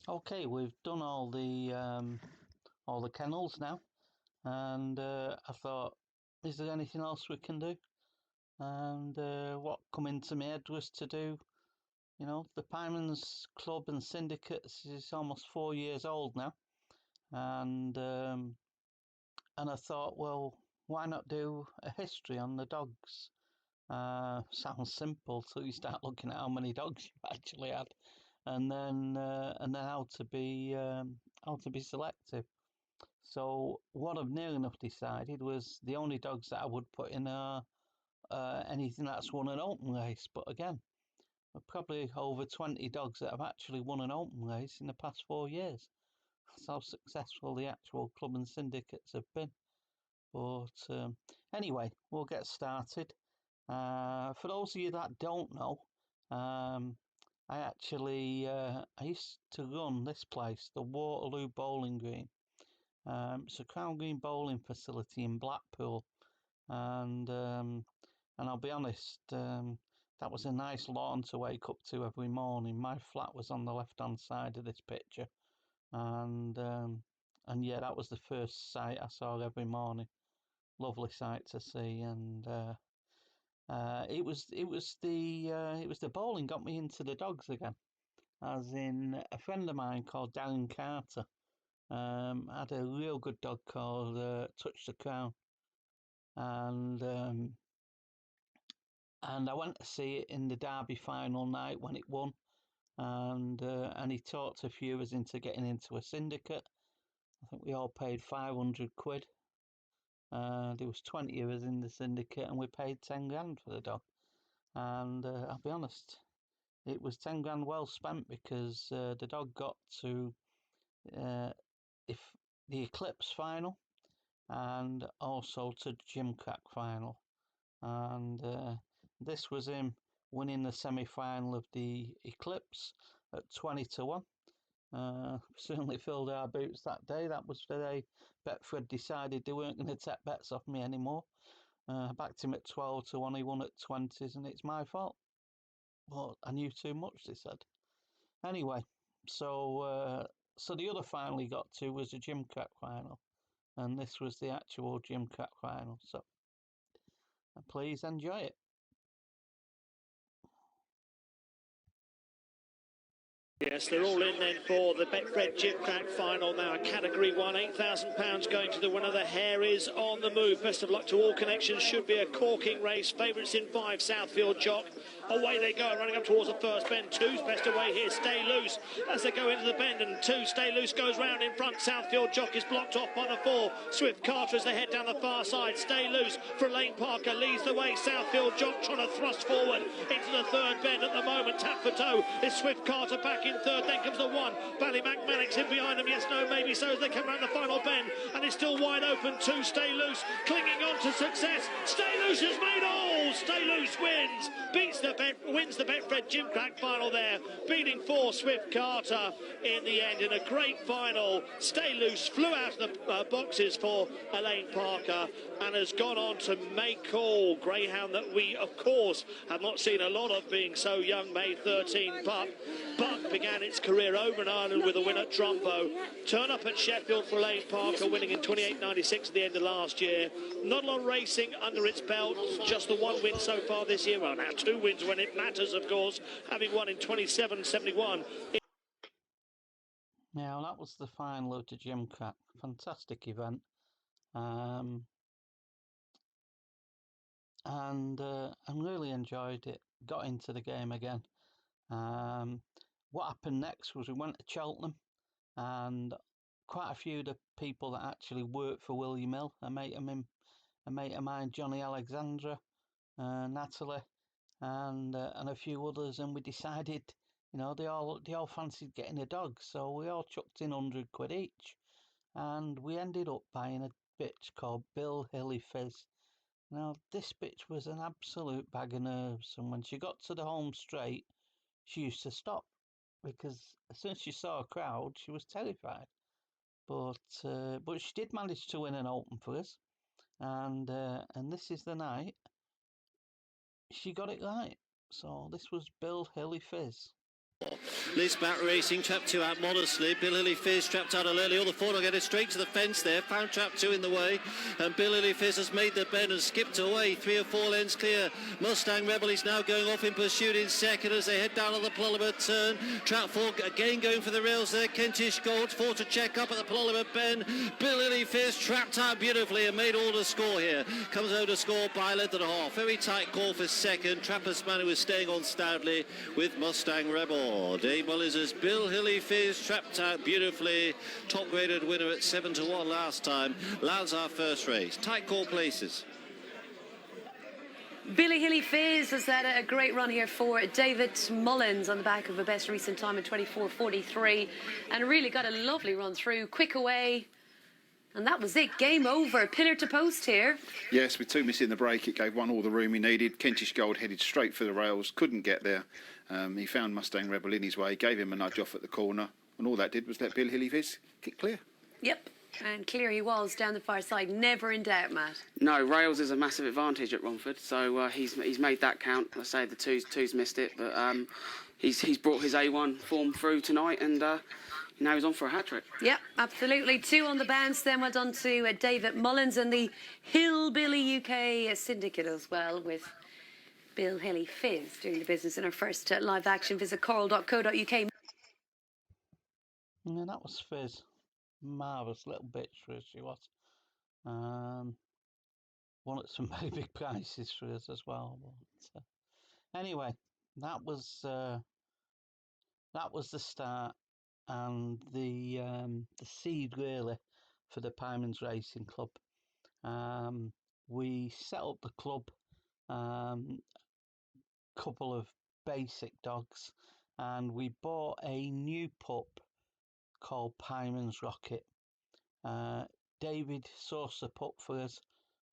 Okay, we've done all the kennels now, and I thought, is there anything else we can do? And what come into my head was to do, the Piemans Club and Syndicates is almost 4 years old now, and I thought, well, why not do a history on the dogs? Sounds simple till you start looking at how many dogs you've actually had, and then how to be selective. So what I've nearly enough decided was the only dogs that I would put in are anything that's won an open race. But again, probably over 20 dogs that have actually won an open race in the past 4 years. That's how successful the actual club and syndicates have been. But anyway, we'll get started. For those of you that don't know, um, I used to run this place, the Waterloo Bowling Green. It's a Crown Green bowling facility in Blackpool, and I'll be honest, that was a nice lawn to wake up to every morning. My flat was on the left-hand side of this picture, and yeah, that was the first sight I saw every morning. Lovely sight to see, and it was the bowling got me into the dogs again. As in, a friend of mine called Darren Carter had a real good dog called Touch the Crown, and um, and I went to see it in the Derby final night when it won, and he talked a few of us into getting into a syndicate. I think we all paid 500 quid. There was 20 of us in the syndicate, and we paid 10 grand for the dog. And I'll be honest, it was 10 grand well spent because the dog got to uh, if the Eclipse final and also to Gimcrack final. And this was him winning the semi-final of the Eclipse at 20-1. Certainly filled our boots that day. That was the day Betfred decided they weren't going to take bets off me anymore. Backed him at 12-1. He won at 20s, and it's my fault. But I knew too much, they said. Anyway, so the other final he got to was a Gimcrack final, and this was the actual Gimcrack final. So please enjoy it. Yes, they're all in then for the Betfred Gimcrack final now. Category 1, £8,000 going to the winner. The hare is on the move. Best of luck to all connections. Should be a corking race. Favourites in 5, Southfield Jock. Away they go, running up towards the first bend. Two's best away here. Stay Loose as they go into the bend, and two, Stay Loose goes round in front. Southfield Jock is blocked off by the 4. Swift Carter as they head down the far side. Stay Loose for Lane Parker leads the way. Southfield Jock trying to thrust forward into the third bend at the moment. Tap for toe is Swift Carter back in third. Then comes the 1. Ballymac Mannix in behind them. Yes, no, maybe so as they come round the final bend, and it's still wide open. 2, Stay Loose clinging on to success. Stay Loose has made all. Stay Loose wins. Wins the Betfred Gimcrack final there, beating 4 Swift Carter in the end in a great final. Stay Loose flew out of the boxes for Elaine Parker and has gone on to make all. Greyhound that we, of course, have not seen a lot of, being so young, May 13 pup. Buck began its career over in Ireland with a win at Trumbo. Turn up at Sheffield for Elaine Parker, winning in 28.96 at the end of last year. Not a lot of racing under its belt, just the 1 win so far this year. Well, now 2 wins when it matters, of course, having won in 27.71. Now that was the final of the Gimcrack. Fantastic event. And really enjoyed it. Got into the game again. What happened next was we went to Cheltenham, and quite a few of the people that actually worked for William Hill, a mate of mine, Johnny Alexandra, Natalie, and a few others, and we decided, they all fancied getting a dog, so we all chucked in 100 quid each, and we ended up buying a bitch called Bill Hilly Fizz. Now, this bitch was an absolute bag of nerves, and when she got to the home straight, she used to stop because as soon as she saw a crowd, she was terrified. But she did manage to win an open for us, and this is the night she got it right. So this was Bill Hilly Fizz. Liz Bat racing, trap 2 out modestly. Bill Hilly Fizz trapped out early. All the four get it straight to the fence there. Found trap 2 in the way. And Bill Hilly Fizz has made the bend and skipped away. 3 or 4 lengths clear. Mustang Rebel is now going off in pursuit in second as they head down on the Polymar turn. Trap 4 again going for the rails there. Kentish Gold 4 to check up at the Polymar bend. Bill Hilly Fizz trapped out beautifully and made all the score here. Comes over to score by a length and a half. Very tight call for second. Trappist Man who was staying on stoutly with Mustang Rebel. Dave Mullins' Bill Hilly Fizz trapped out beautifully. Top graded winner at 7 to 1 last time. Lands our first race. Tight call places. Billy Hilly Fizz has had a great run here for David Mullins on the back of a best recent time in 24.43 and really got a lovely run through. Quick away. And that was it. Game over. Pillar to post here. Yes, with 2 missing the break, it gave 1 all the room he needed. Kentish Gold headed straight for the rails, couldn't get there. He found Mustang Rebel in his way, gave him a nudge off at the corner, and all that did was let Bill Hilly Fizz kick clear. Yep. And clear he was down the far side. Never in doubt, Matt. No, rails is a massive advantage at Romford, so he's made that count. I say the two's missed it, but he's brought his A1 form through tonight, and now he's on for a hat-trick. Yep, absolutely. 2 on the bounce. Then went on to David Mullins and the Hillbilly UK Syndicate as well, with Bill Hilly Fizz doing the business in our first live action. Visit coral.co.uk. Yeah, that was Fizz. Marvellous little bitch for us, she was. Won at some very big prices for us as well. But, anyway, that was the start and the seed really for the Piemans Racing Club. We set up the club, couple of basic dogs, and we bought a new pup called Piemans Rocket. David sourced the pup for us. I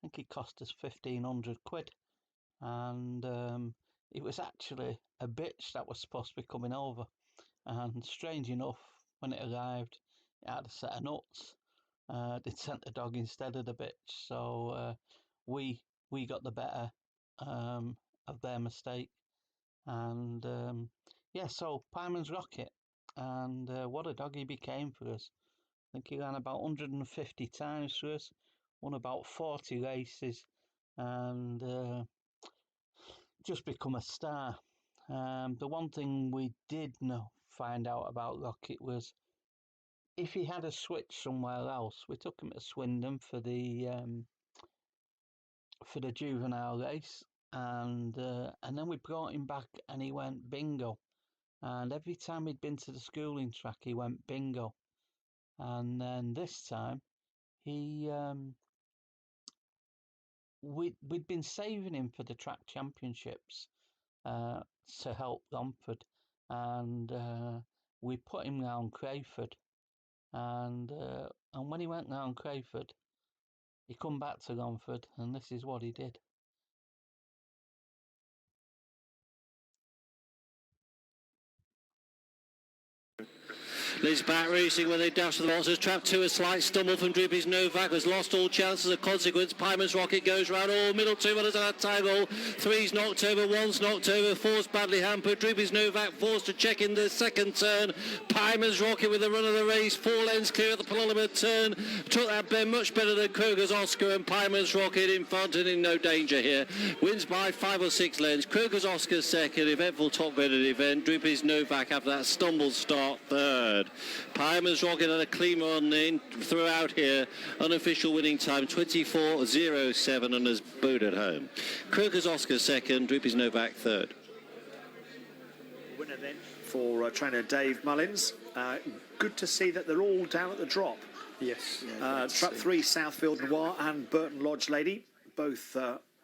think it cost us 1,500 quid, and it was actually a bitch that was supposed to be coming over. And strange enough, when it arrived, it had a set of nuts. They'd sent the dog instead of the bitch, so we got the better of their mistake. And yeah, so Piemans Rocket, and what a dog he became for us. I think he ran about 150 times for us, won about 40 races, and just become a star. The one thing we did find out about Rocket was if he had a switch somewhere else. We took him to Swindon for the juvenile race, and then we brought him back, and he went bingo. And every time he'd been to the schooling track, he went bingo. And then this time, we'd been saving him for the track championships to help Romford, and we put him round Crayford, and when he went round Crayford, he come back to Romford, and this is what he did. Liz Bat racing when they dash to the monsters. Trap 2, a slight stumble from Droopy's Novak, has lost all chances of consequence. Piemans Rocket goes round all middle 2 runners at a time goal. 3's knocked over, 1's knocked over, 4's badly hampered. Droopy's Novak forced to check in the second turn. Piemans Rocket with the run of the race, 4 lengths clear at the Polymar turn. Took that bend much better than Kroger's Oscar, and Piemans Rocket in front and in no danger here. Wins by 5 or 6 lengths. Kroger's Oscar second, eventful top graded event. Droopy's Novak after that stumbled start third. Piemans Rocket had a clean run in throughout here. Unofficial winning time 24.07 and has booed at home. Kroger's Oscar second, Droopy's Novak third. Winner then for trainer Dave Mullins. Good to see that they're all down at the drop. Yes. Trap 3, Southfield Noir and Burton Lodge Lady, both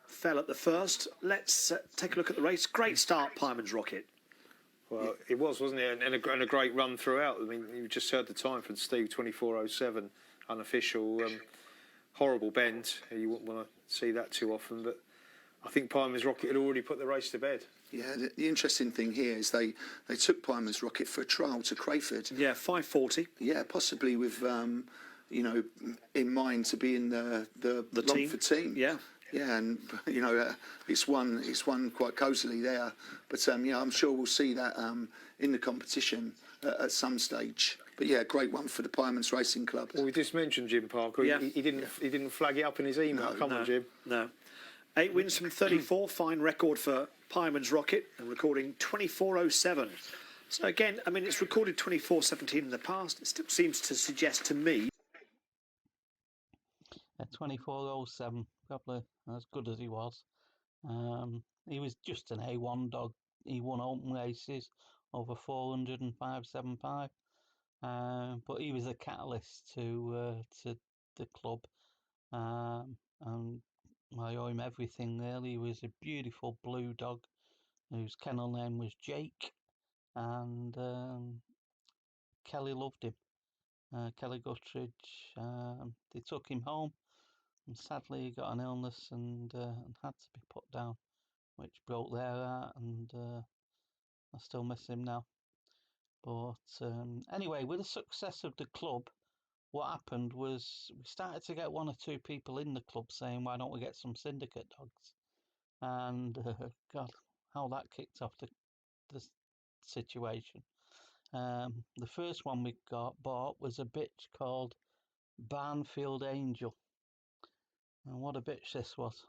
fell at the first. Let's take a look at the race. Great start, Piemans Rocket. Well, it was, wasn't it? And a great run throughout. I mean, you just heard the time from Steve, 24.07, unofficial. Horrible bend. You wouldn't want to see that too often, but I think Piemans Rocket had already put the race to bed. Yeah, the interesting thing here is they took Piemans Rocket for a trial to Crayford. Yeah, 5:40. Yeah, possibly with in mind to be in the Romford team. Yeah. Yeah, and you know it's won quite cosily there. But yeah, I'm sure we'll see that in the competition at some stage. But yeah, great one for the Piemans Racing Club. Well, we just mentioned Jim Parker. Yeah. He didn't flag it up in his email. Come on, Jim. No. 8 wins from 34, fine record for Piemans Rocket, and recording 24.07. So again, I mean, it's recorded 24.17 in the past. It still seems to suggest to me 24.07, probably as good as he was. He was just an A1 dog. He won open races over 400 and 575. But he was a catalyst to the club, and I owe him everything really. He was a beautiful blue dog whose kennel name was Jake, and Kelly loved him. Kelly Guttridge. They took him home, and sadly he got an illness and had to be put down, which broke their heart, and I still miss him now. But anyway, with the success of the club, what happened was we started to get 1 or 2 people in the club saying, why don't we get some Syndicate dogs? And God, how that kicked off the situation. The first one we bought was a bitch called Barnfield Angel. And what a bitch this was.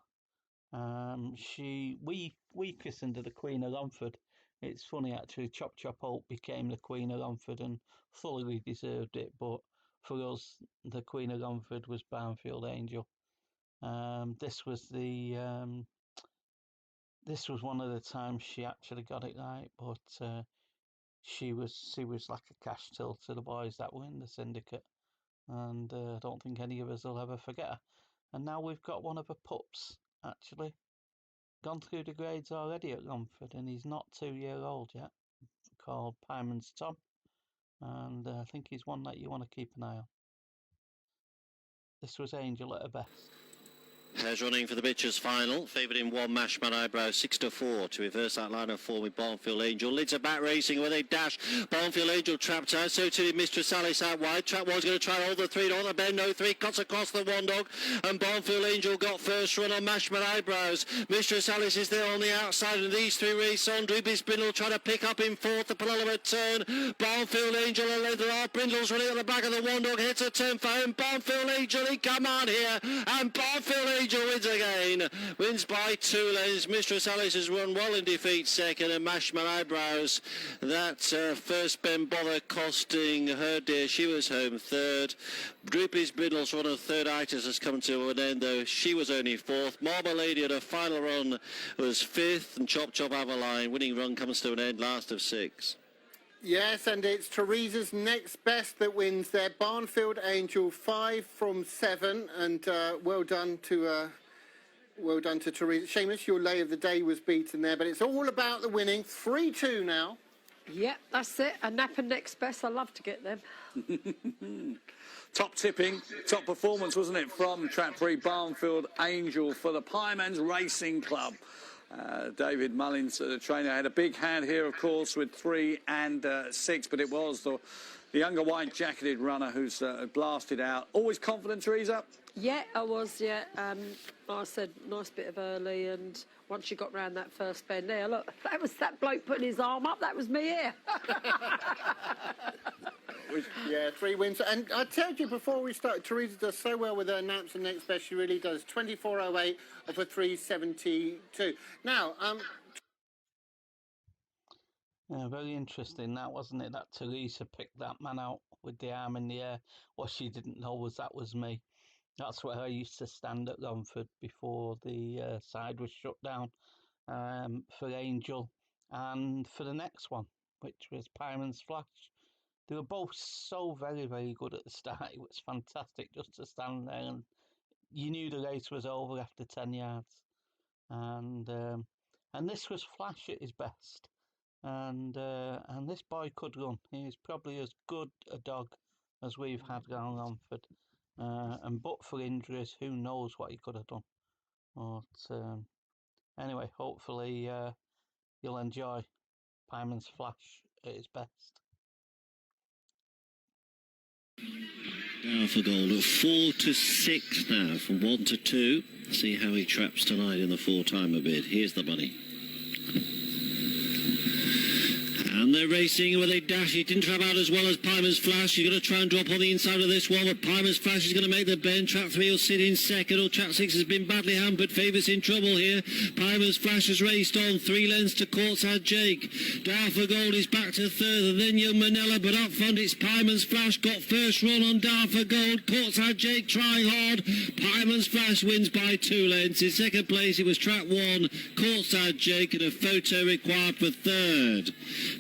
We christened her the Queen of Romford. It's funny actually, Chop Chop Hope became the Queen of Romford and fully deserved it, but for us the Queen of Romford was Barnfield Angel. This was one of the times she actually got it right, but she was like a cash till to the boys that were in the Syndicate, and I don't think any of us will ever forget her. And now we've got one of her pups actually gone through the grades already at Romford, and he's not 2-year-old yet, called Piemans Tom, and I think he's one that you want to keep an eye on. This was Angel at her best. Hares running for the Bitches final. Favoured in 1, Mashman Eyebrow, 6-4 to reverse that line of form with Barnfield Angel. Lids are back racing where they dash. Barnfield Angel trapped out, so too did Mistress Alice out wide. Trap was going to try all the 3 on the bend, no 3, cuts across the 1 dog, and Barnfield Angel got first run on Mashman Eyebrows. Mistress Alice is there on the outside, and these 3 race on. Droopy Spindle trying to pick up in 4th, the penultimate turn. Barnfield Angel and Leather are Brindle's running at the back of the 1 dog, hits a turn for him. Barnfield Angel, he come on here, and Barnfield Angel wins again, wins by 2 lengths. Mistress Alice has run well in defeat second, and Mashman Eyebrows, that first Ben Bother costing her dear. She was home third. Droopy's Brindle's run of third itis has come to an end, though she was only 4th. Marble Lady at her final run was 5th, and Chop Chop Avaline winning run comes to an end, last of 6. Yes, and it's Teresa's next best that wins there. Barnfield Angel 5 from 7, and well done to Teresa. Seamus, your lay of the day was beaten there, but it's all about the winning. 3-2 now. Yep, that's it. A nap and next best. I love to get them. Top tipping, top performance, wasn't it, from Track 3 Barnfield Angel for the Piemans Racing Club. David Mullins, the trainer, had a big hand here, of course, with 3 and 6, but it was the younger white-jacketed runner who's blasted out. Always confident, Teresa? Yeah, I was, yeah. I said, nice bit of early, and once you got round that first bend there, look, that was that bloke putting his arm up, that was me here. Yeah, 3 wins. And I told you before we started, Teresa does so well with her naps and next best. She really does. 24.08 of a 3.72. Now, very interesting that, wasn't it, that Teresa picked that man out with the arm in the air. What she didn't know was that was me. That's where I used to stand at Romford before the side was shut down, for Angel and for the next one, which was Piemans Flash. They were both so very, very good at the start. It was fantastic just to stand there, and you knew the race was over after 10 yards. And this was Flash at his best. And this boy could run. He's probably as good a dog as we've had around Romford. And but for injuries, who knows what he could have done. But anyway, hopefully you'll enjoy Piemans Flash at his best. Now for gold at 4-6 now, from 1 to 2. See how he traps tonight in the 4-timer bid. Here's the money. And they're racing with a dash. He didn't trap out as well as Piemans Flash. He's going to try and drop on the inside of this one, but Piemans Flash is going to make the bend. Track 3 will sit in second. Or track 6 has been badly hampered. Favourites in trouble here. Piemans Flash has raced on 3 lengths to Courtside Jake. Down for Gold is back to third, and then Young Manila, but up front it's Piemans Flash. Got first run on Down for Gold. Courtside Jake trying hard. Piemans Flash wins by 2 lengths. In second place it was track 1, Courtside Jake, and a photo required for third.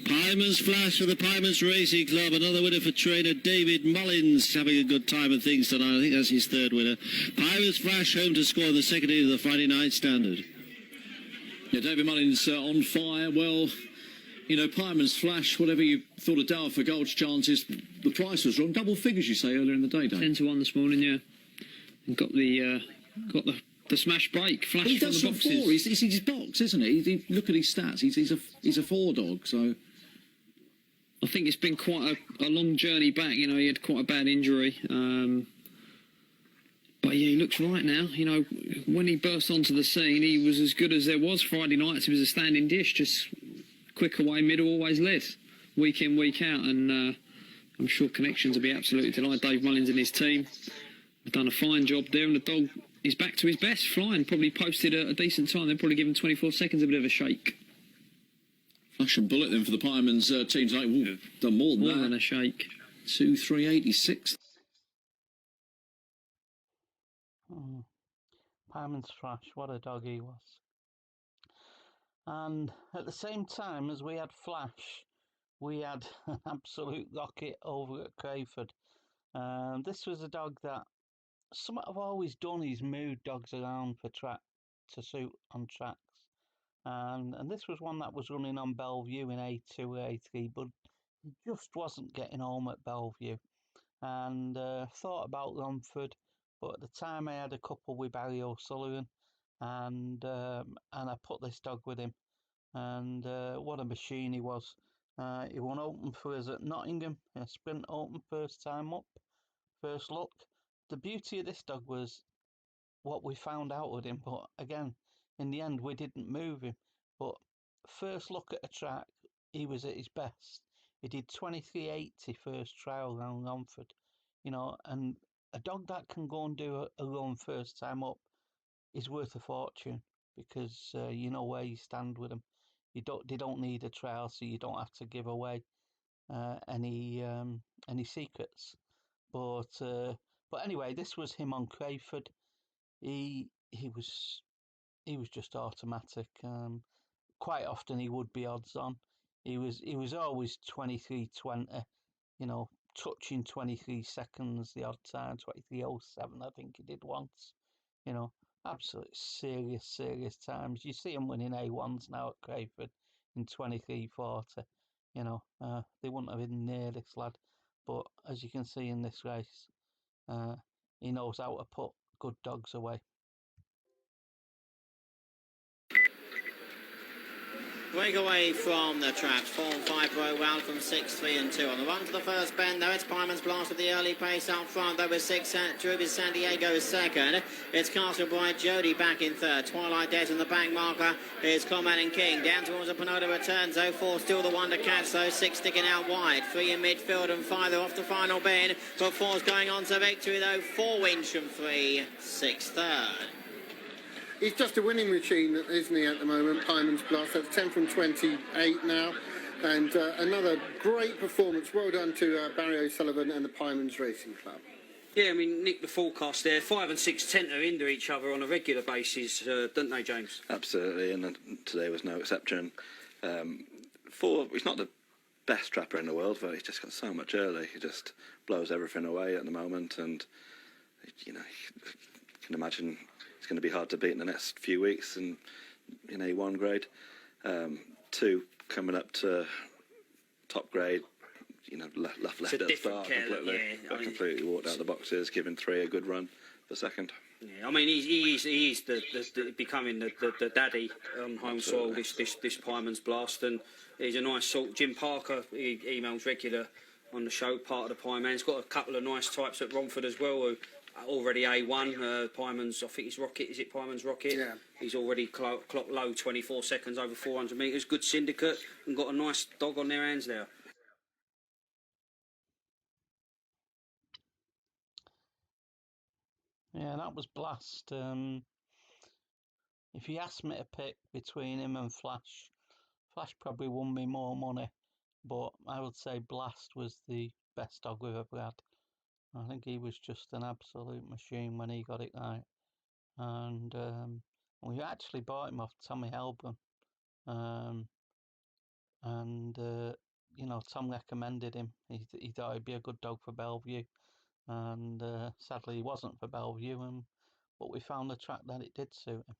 Piemans Flash for the Piemans Racing Club. Another winner for trainer David Mullins, having a good time of things tonight. I think that's his third winner. Piemans Flash home to score the second inning of the Friday night standard. Yeah, David Mullins on fire. Well, you know, Piemans Flash, whatever you thought of Dower for Gold's chances, the price was wrong. Double figures, you say, earlier in the day, Dave. 10-1 this morning, yeah. And got the smash break. Flash he from does the some boxes. 4. He's his box, isn't he? Look at his stats. He's a 4 dog, so... I think it's been quite a long journey back. You know, he had quite a bad injury. But yeah, he looks right now. You know, when he burst onto the scene, he was as good as there was. Friday nights, he was a standing dish, just quick away, middle, always led, week in, week out. And I'm sure Connections will be absolutely delighted. Dave Mullins and his team have done a fine job there, and the dog is back to his best, flying. Probably posted a decent time. They've probably given 24 seconds a bit of a shake. Flash and bullet then for the Piemans team tonight. Ooh, done more than a shake. 2-3-86. Piemans Flash, what a dog he was. And at the same time as we had Flash, we had an absolute rocket over at Crayford. This was a dog that something I've always done is move dogs around for track to suit on tracks. And this was one that was running on Bellevue in A2 or A3, but he just wasn't getting home at Bellevue. And thought about Romford, but at the time I had a couple with Barry O'Sullivan, and I put this dog with him. And what a machine he was. He won open for us at Nottingham, a sprint open first time up, first look. The beauty of this dog was what we found out with him, but again, in the end, we didn't move him. But first look at a track, he was at his best. He did 23.80 first trial round Romford, you know, and a dog that can go and do a run first time up is worth a fortune, because you know where you stand with them. They don't need a trial, so you don't have to give away any secrets. But anyway, this was him on Crayford. He was just automatic. Quite often he would be odds on. He was always 23.20, you know, touching 23 seconds the odd time, 23.07 I think he did once. You know, absolute serious times. You see him winning A1s now at Crayford in 23.40. You know, they wouldn't have been near this lad. But as you can see in this race, he knows how to put good dogs away. Breakaway from the tracks, 4 and 5 row well from 6, 3 and 2. On the run to the first bend, though, it's Piemans Blast with the early pace up front. Though with 6, Druby San Diego is second. It's Castle Bright Jody back in third. Twilight Death in the bank marker is Coleman and King. Down towards the Pinota returns, though. 4 still the one to catch, though. 6 sticking out wide. 3 in midfield and 5 off the final bend. But 4's going on to victory, though. 4 wins from 3, 6 third. He's just a winning machine, isn't he, at the moment, Piemans Blast? That's 10 from 28 now. And another great performance. Well done to Barry O'Sullivan and the Piemans Racing Club. Yeah, I mean, Nick, the forecast there, 5 and 6 tend to hinder each other on a regular basis, don't they, James? Absolutely, and today was no exception. 4, he's not the best trapper in the world, but he's just got so much early. He just blows everything away at the moment, and, you know, you can imagine it's going to be hard to beat in the next few weeks in A1 grade. 2 coming up to top grade, you know, left at the start completely. Yeah, completely walked out the boxes, giving 3 a good run for second. Yeah, I mean, he is the becoming the daddy on home soil. This Piemans Blast, and he's a nice sort. Jim Parker, he emails regular on the show, part of the Piemans. Got a couple of nice types at Romford as well, who already A1. Piemans, I think it's Rocket. Is it Piemans Rocket? Yeah. He's already clocked low, 24 seconds over 400 metres. Good Syndicate, and got a nice dog on their hands there. Yeah, that was Blast. If you asked me to pick between him and Flash, Flash probably won me more money, but I would say Blast was the best dog we've ever had. I think he was just an absolute machine when he got it right. And we actually bought him off Tommy Helbron. And you know, Tom recommended him. He thought he'd be a good dog for Bellevue, and sadly he wasn't for Bellevue. But we found the track that it did suit him.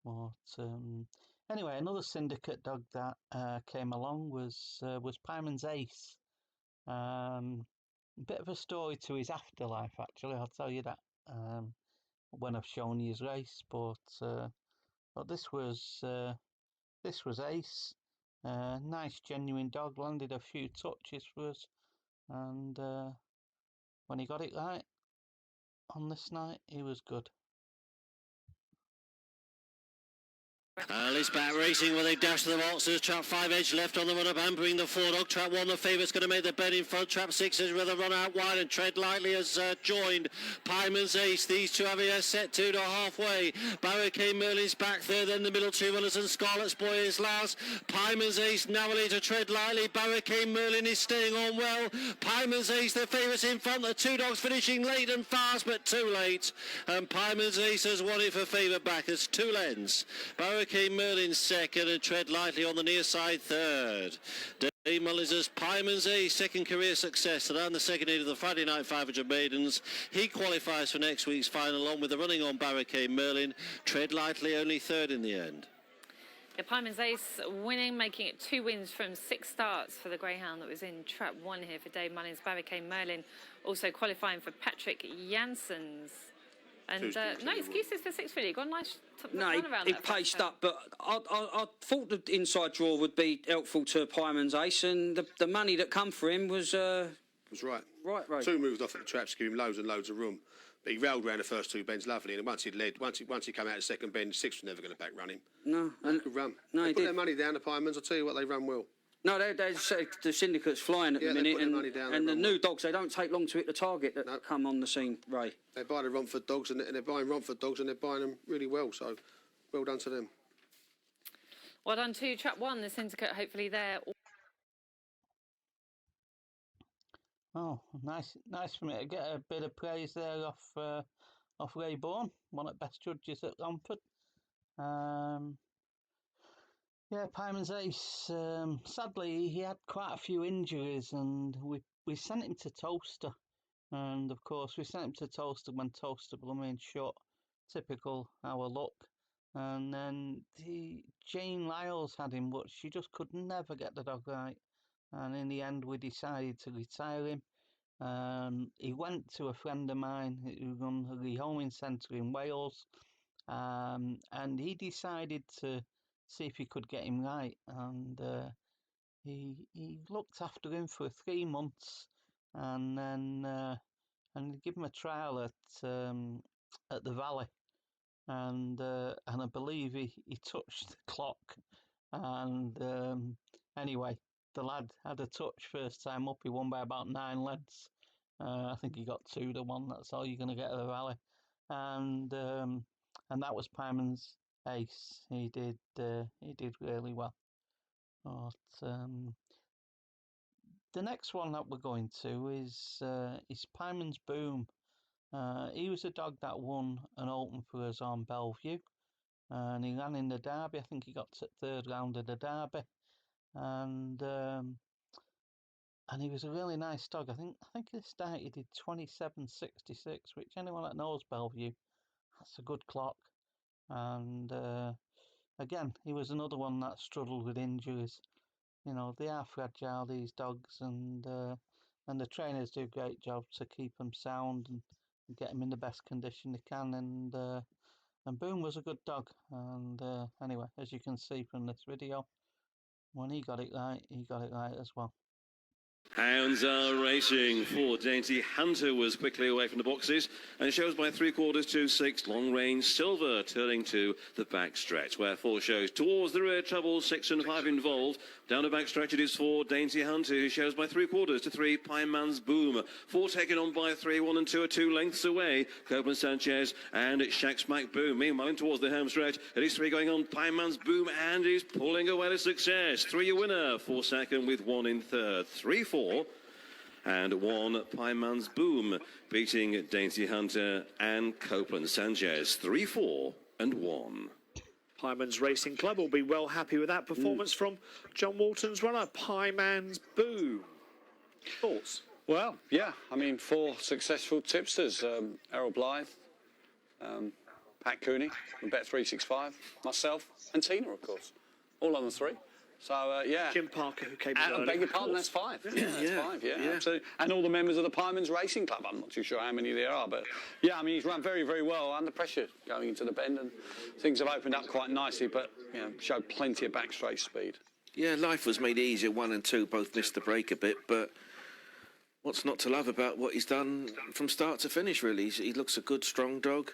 But anyway, another Syndicate dog that came along was Piemans Ace. A bit of a story to his afterlife, actually. I'll tell you that when I've shown you his race. But this was Ace. Nice, genuine dog. Landed a few touches for us, and when he got it right on this night, he was good. Lisbeth racing when they dash to the boxes. Trap 5 edge left on the run-up, hampering the 4-dog. Trap 1, the favourite's going to make the bend in front. Trap 6 is with a run out wide, and Tread Lightly has joined Piemans Ace. These two having a set 2 to halfway. Barricade Merlin's back third, then the middle two runners, and Scarlet's Boy is last. Piemans Ace narrowly to Tread Lightly. Barricade Merlin is staying on well. Piemans Ace, the favourites in front. The two dogs finishing late and fast, but too late. And Piemans Ace has won it for favourite backers. 2 lengths. Barricade Merlin second, and Tread Lightly on the near side third. Dave Mullins' Piemans Ace, second career success, and the second heat of the Friday Night 500 Maidens. He qualifies for next week's final on with the running on Barricade Merlin. Tread Lightly only third in the end. Yeah, Piemans Ace winning, making it 2 wins from 6 starts for the greyhound that was in Trap 1 here for Dave Mullins. Barricade Merlin also qualifying for Patrick Janssens. And no excuses for 6 really. Got a nice run around he that paced up, but I thought the inside draw would be helpful to Piemans Ace, and the money that come for him was right. Right. 2 moved off at the traps, giving him loads and loads of room. But he railed around the first 2 bends lovely, and once he came out the second bend, 6 was never going to back run him. No, good run. No, they he put did. their money down. The Piemans, I'll tell you what, they run well. No, the Syndicate's flying at the minute, put their money down, and they the run new dogs, they don't take long to hit the target that come on the scene, Ray. They buy the Romford dogs, and they're buying Romford dogs, and they're buying them really well. So, well done to them. Well done to Trap 1, the Syndicate hopefully there. Oh, nice for me to get a bit of praise there off Ray Bourne, one of the best judges at Romford. Yeah, Piemans Ace. Sadly, he had quite a few injuries, and we sent him to Toaster, and of course we sent him to Toaster when Toaster blooming shot, typical our luck. And then Jane Lyles had him, but she just could never get the dog right. And in the end, we decided to retire him. He went to a friend of mine who run a rehoming centre in Wales, and he decided to see if he could get him right. And he looked after him for 3 months, and then and give him a trial at the Valley, and I believe he touched the clock, and anyway, the lad had a touch first time up. He won by about 9 lengths. I think he got 2 to 1. That's all you're going to get at the Valley, and that was Piemans Ace. He did really well. But the next one that we're going to is Piemans Boom. He was a dog that won an Open for us on Bellevue, and he ran in the Derby. I think he got to 3rd round of the Derby, and he was a really nice dog. I think this start he did 27.66, which anyone that knows Bellevue, that's a good clock. And again, he was another one that struggled with injuries. You know, they are fragile, these dogs, and the trainers do a great job to keep them sound and get them in the best condition they can. And Boom was a good dog. And anyway, as you can see from this video, when he got it right as well. Hounds are racing. 4 Dainty Hunter was quickly away from the boxes and shows by 3/4 to 6. Long Range Silver turning to the backstretch, where 4 shows towards the rear treble. 6 and 5 involved. Down the backstretch it is 4 Dainty Hunter, who shows by 3/4 to 3. Piemans Boom. 4 taken on by 3. 1 and 2 are 2 lengths away. Copeland Sanchez and Shack Smack Boom. Meanwhile, in towards the home stretch, it is 3 going on. Piemans Boom and is pulling away to success. 3 a winner. 4 second with 1 in third. 3-4. And 1 Piemans Boom beating Dainty Hunter and Copeland Sanchez. 3-4 and 1. Piemans Racing Club will be well happy with that performance from John Walton's runner, Piemans Boom. Thoughts? Well, yeah, I mean, 4 successful tipsters. Errol Blythe, Pat Cooney from Bet365, myself and Tina, of course. All on the 3. So, yeah. Jim Parker, who came I beg your pardon, that's 5. Yeah, that's 5, yeah, absolutely. And all the members of the Piemans Racing Club. I'm not too sure how many there are, but yeah, I mean, he's run very, very well under pressure going into the bend, and things have opened up quite nicely, but, you know, showed plenty of backstraight speed. Yeah, life was made easier. 1 and 2 both missed the break a bit, but what's not to love about what he's done from start to finish, really? He looks a good, strong dog.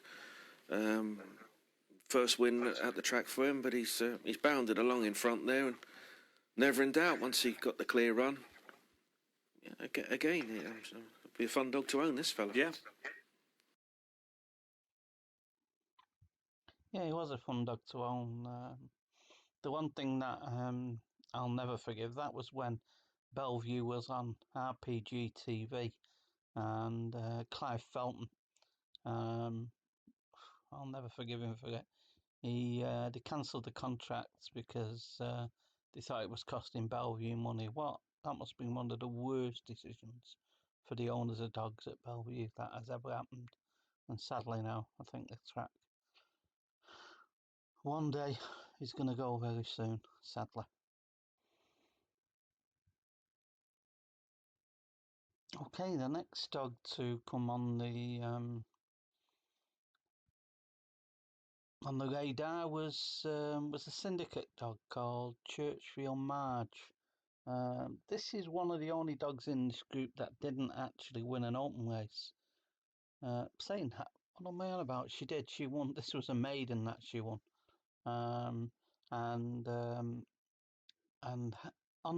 First win at the track for him, but he's bounded along in front there and never in doubt once he got the clear run. Yeah, again, it'll be a fun dog to own, this fella. Yeah. Yeah, he was a fun dog to own. The one thing that I'll never forgive, that was when Bellevue was on RPG TV, and Clive Felton. I'll never forgive him for it. They cancelled the contract because they thought it was costing Bellevue money. That must have been one of the worst decisions for the owners of dogs at Bellevue that has ever happened. And sadly now, I think the track one day is going to go very soon, sadly. Okay, the next dog to come on the radar was a Syndicate dog called Churchfield Marge. This is one of the only dogs in this group that didn't actually win an open race. Saying that, what am I on about? She did. She won. This was a maiden that she won. And on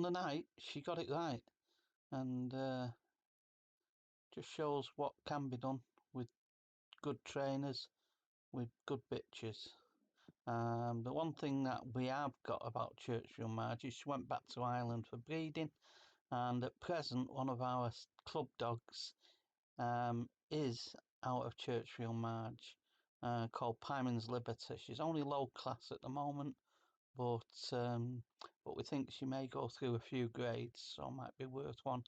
the night she got it right, and just shows what can be done with good trainers, with good bitches. The one thing that we have got about Churchfield Marge is she went back to Ireland for breeding, and at present one of our club dogs is out of Churchfield Marge, called Piemans Liberty. She's only low class at the moment, but we think she may go through a few grades, so it might be worth one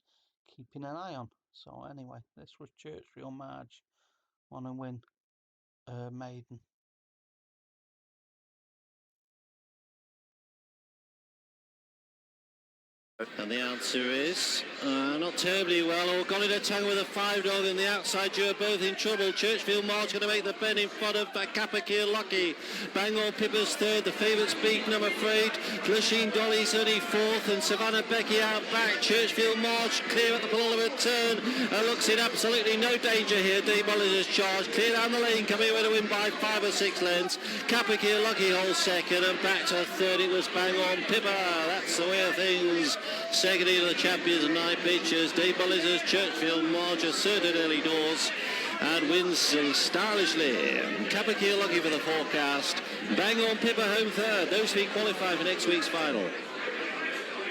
keeping an eye on. So anyway, this was Churchfield Marge on a win maiden. And the answer is not terribly well. Or gone in a tangle with a 5 dog in the outside. You're both in trouble. Churchfield Marge going to make the bend in front of Capakir Lucky. Bangor Pippa's third. The favourites beaten, I'm afraid. Glasheen Dolly's only fourth, and Savannah Becky out back. Churchfield Marge clear at the pull of a turn. Looks in absolutely no danger here. Dave Mullins has charged. Clear down the lane, coming away to win by 5 or 6 lengths. Capakir Lucky holds second, and back to third it was Bangor Pippa. That's the way of things. Second into the champions and 9 pictures. Dave Mullins, Churchfield Marge asserted early doors and wins stylishly. Capakir Lucky for the forecast. Bangor Pippa home third. Those 3 qualify for next week's final.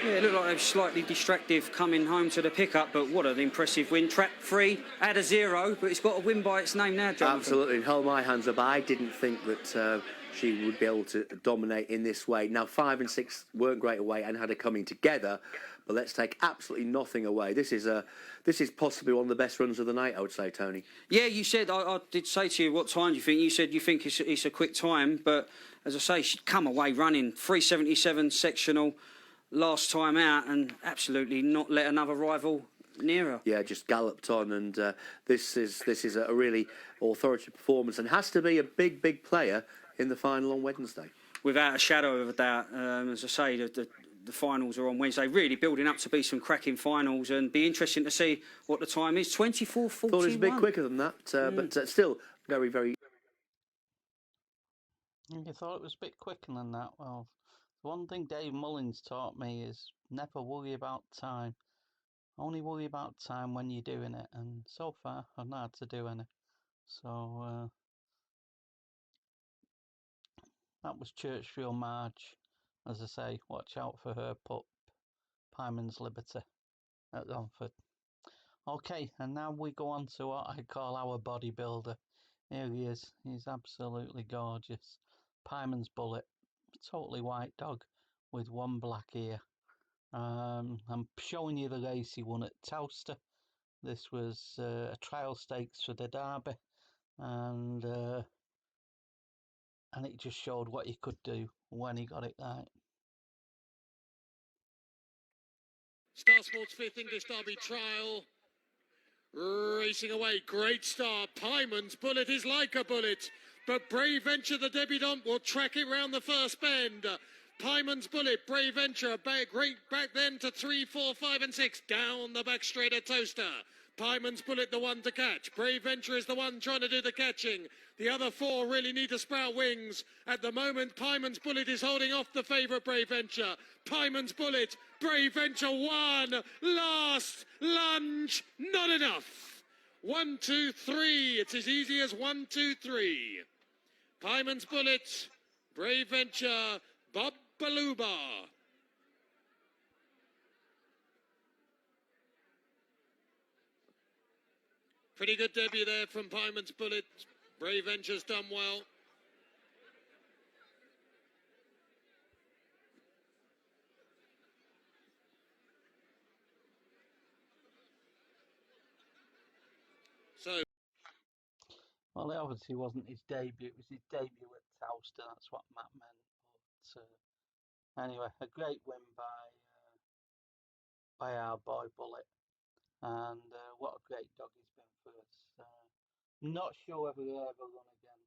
Yeah, it looked like they were slightly distractive coming home to the pickup, but what an impressive win. Trap 3 had a 0, but it's got a win by its name now, Jonathan. Absolutely, hold my hands up. I didn't think that she would be able to dominate in this way. Now, 5 and 6 weren't great away and had her coming together, but let's take absolutely nothing away. This is possibly one of the best runs of the night, I would say, Tony. Yeah, you said, I did say to you, what time do you think? You said you think it's a quick time, but as I say, she'd come away running 3:77 sectional last time out and absolutely not let another rival near her. Yeah, just galloped on, and this is a really authoritative performance and has to be a big player in the final on Wednesday. Without a shadow of a doubt. As I say, the the finals are on Wednesday. Really building up to be some cracking finals, and be interesting to see what the time is. 24:41. Thought it was a bit quicker than that, but still very, very. You thought it was a bit quicker than that. Well, one thing Dave Mullins taught me is never worry about time. Only worry about time when you're doing it, and so far I've not had to do any. So that was Churchfield Marge. As I say, watch out for her pup, Piemans Liberty, at Romford. Okay, and now we go on to what I call our bodybuilder. Here he is. He's absolutely gorgeous. Piemans Bullet, totally white dog with one black ear. I'm showing you the race he won at Towster. This was a trial stakes for the Derby, and it just showed what he could do when he got it right. Star Sports 5th English Derby trial. Racing away, great start. Piemans Bullet is like a bullet, but Brave Venture, the debutante, will track it round the first bend. Piemans Bullet, Brave Venture, great back then to 3, 4, 5 and 6. Down the back straight at Toaster. Piemans Bullet the one to catch. Brave Venture is the one trying to do the catching. The other four really need to sprout wings. At the moment, Piemans Bullet is holding off the favourite Brave Venture. Piemans Bullet, Brave Venture 1. Last lunge, not enough. 1, 2, 3. It's as easy as 1, 2, 3. Piemans Bullet, Brave Venture, Bob Baluba. Pretty good debut there from Piemans Bullet. Brave Venture's done well. So, well, it obviously wasn't his debut. It was his debut at Towster. That's what Matt meant. But anyway, a great win by our boy Bullet, and what a great dog he's been for us. Not sure whether he'll ever run again.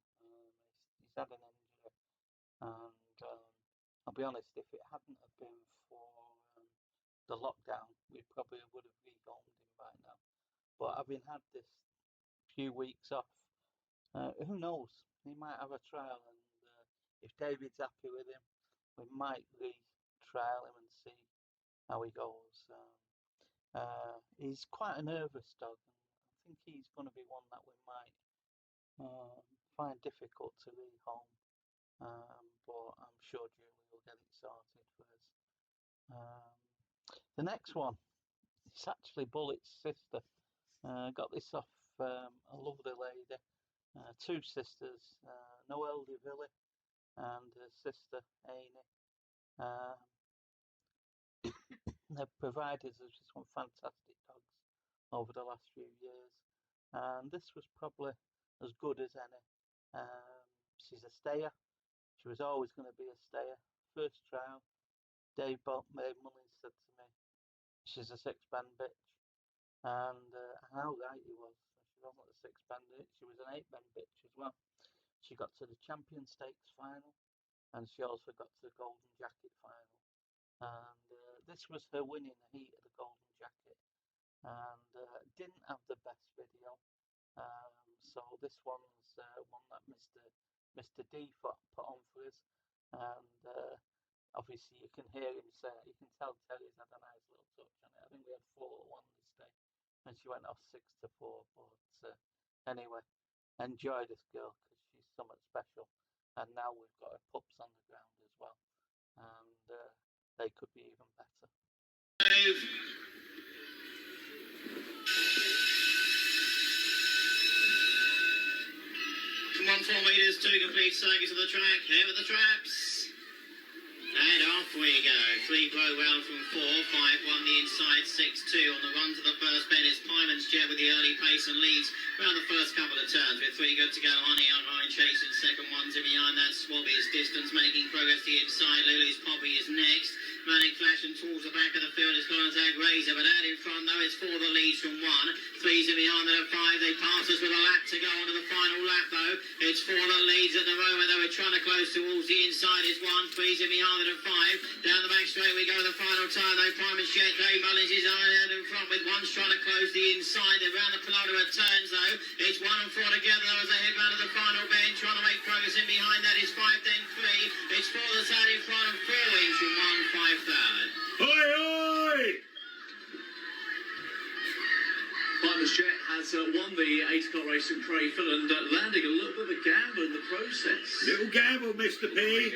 He's had an injury, and I'll be honest, if it hadn't have been for the lockdown, we probably would have rehomed him by now. But having had this few weeks off, who knows? He might have a trial, and if David's happy with him, we might re-trial him and see how he goes. He's quite a nervous dog, and I think he's going to be one that we might find difficult to rehome. But I'm sure Julie will get it sorted for us. The next one is actually Bullet's sister. Got this off a lovely lady. Two sisters, Noelle de Ville and her sister Amy. They've provided us with some fantastic dogs over the last few years, and this was probably as good as any. She's a stayer. She was always going to be a stayer. First trial, Dave Mullins said to me, she's a six-band bitch, and how right he was. She wasn't a six-band bitch, she was an eight-band bitch as well. She got to the Champion Stakes final, and she also got to the Golden Jacket final. And this was her winning heat of the Golden Jacket, and didn't have the best video. So this one's one that Mr. D put on for us, and obviously you can hear him say, you can tell Terry's had a nice little touch on it. I think we had 4-1 this day, and she went off 6-4. But anyway, enjoy this girl because she's somewhat special, and now we've got her pups on the ground as well, and they could be even better. Come on, 4 metres, 2 complete circuits of the track. Here are the traps. And off we go. 3 grow well from 4. 5 1 the inside. 6 2 on the run to the first bend is Piemans Jet with the early early pace and leads around the first couple of turns with 3 good to go. Honey on line chasing second, 1 to behind that. Swabby's distance making progress to the inside. Lulu's Poppy is next. Manning flashing towards the back of the field is Gonzag Razor, but out in front though it's 4 the leads from 1. 3's in behind that at 5. They pass us with a lap to go onto the final lap though. It's 4 that leads at the moment though. We're trying to close towards the inside. It's 1. 3's in behind it at 5. Down the back straight we go the final time though. Piemans yet. Dave Mullins is out in front with 1's trying to close the inside. They're round the penultimate turns though. It's 1 and 4 together though as they head round to the final bend. Trying to make progress in behind that is 5 then 3. It's 4 that's out in front and 4 wins from 1 5 third. Oi, oi! Piemans Jet has won the 8 o'clock race in Crayford and landing a little bit of a gamble in the process. Little gamble, Mr. P.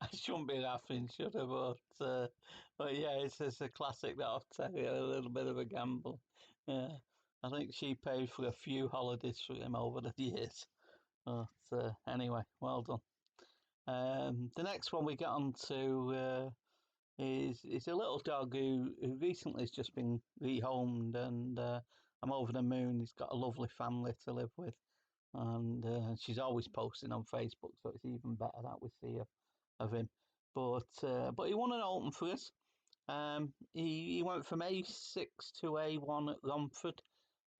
I shouldn't be laughing, should I? But yeah, it's a classic that I'll tell you, a little bit of a gamble. Yeah, I think she paid for a few holidays for him over the years. But anyway, well done. The next one we get on to is a little dog who recently has just been rehomed, and I'm over the moon. He's got a lovely family to live with, and she's always posting on Facebook, so it's even better that we see of him. But he won an Open for us. He went from A6 to A1 at Romford,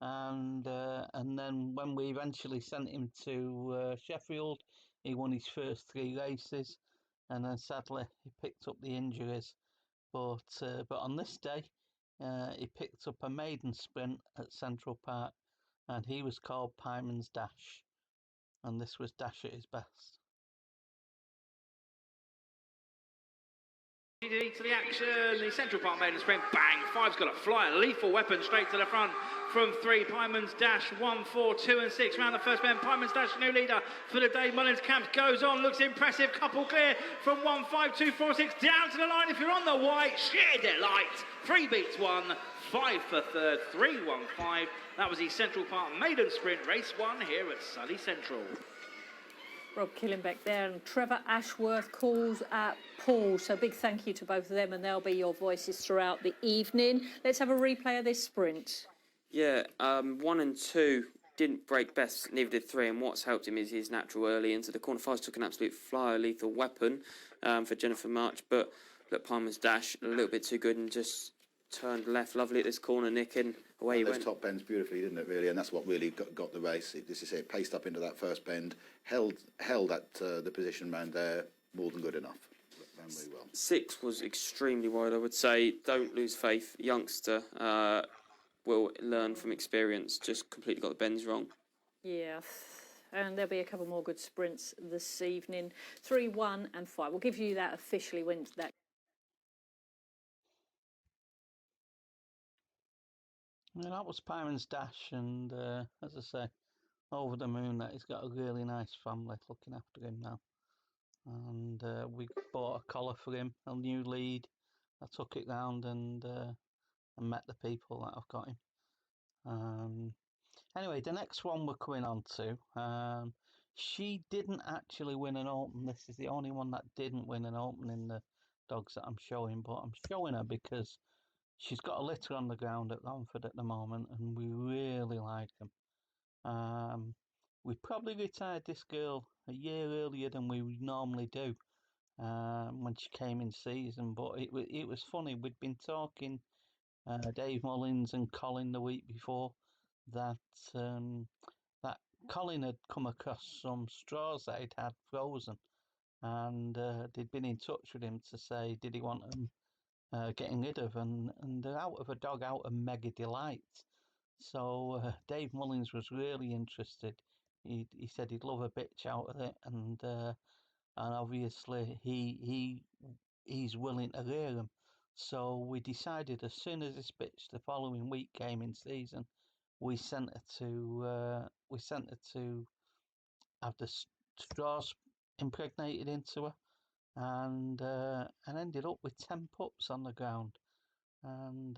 and then when we eventually sent him to Sheffield, he won his first 3 races, and then sadly he picked up the injuries. But on this day, he picked up a maiden sprint at Central Park, and he was called Piemans Dash, and this was Dash at his best. To the action, the Central Park maiden sprint, bang, 5's got a fly, a lethal weapon straight to the front from 3, Piemans Dash, 1, 4, 2 and 6, round the first bend, Piemans Dash, new leader for the day, Mullins Camp goes on, looks impressive, couple clear from 1, 5, 2, 4, 6, down to the line if you're on the white, sheer delight, 3 beats 1, 5 for third, 3, 1, 5, that was the Central Park maiden sprint, race 1 here at Surrey Central. Rob Killenbeck there, and Trevor Ashworth calls at Paul. So big thank you to both of them, and they'll be your voices throughout the evening. Let's have a replay of this sprint. Yeah, 1 and 2 didn't break best, neither did 3, and what's helped him is his natural early into the corner. 5's took an absolute flyer, lethal weapon for Jennifer March, but look, Piemans Dash a little bit too good and just turned left lovely at this corner, Nick, and away he went. Top bends beautifully, didn't it, really? And that's what really got the race. This is it, paced up into that first bend, held at the position round there, more than good enough. Ran really well. 6 was extremely wide, I would say. Don't lose faith. Youngster will learn from experience. Just completely got the bends wrong. Yeah, and there'll be a couple more good sprints this evening. 3, 1 and 5. We'll give you that officially when that. Yeah, that was Piemans Dash, and as I say, over the moon that he's got a really nice family looking after him now. And we bought a collar for him, a new lead. I took it round and met the people that have got him. Anyway, the next one we're coming on to, she didn't actually win an Open. This is the only one that didn't win an Open in the dogs that I'm showing, but I'm showing her because she's got a litter on the ground at Romford at the moment, and we really like them. We probably retired this girl a year earlier than we normally do when she came in season, but it was funny. We'd been talking, Dave Mullins and Colin the week before, that Colin had come across some straws that he'd had frozen, and they'd been in touch with him to say, did he want them getting rid of, and they're out of a dog out of Mega Delight. So Dave Mullins was really interested. He said he'd love a bitch out of it, and obviously he's willing to rear him. So we decided as soon as this bitch the following week came in season, we sent her to have the straws impregnated into her, and ended up with 10 pups on the ground, and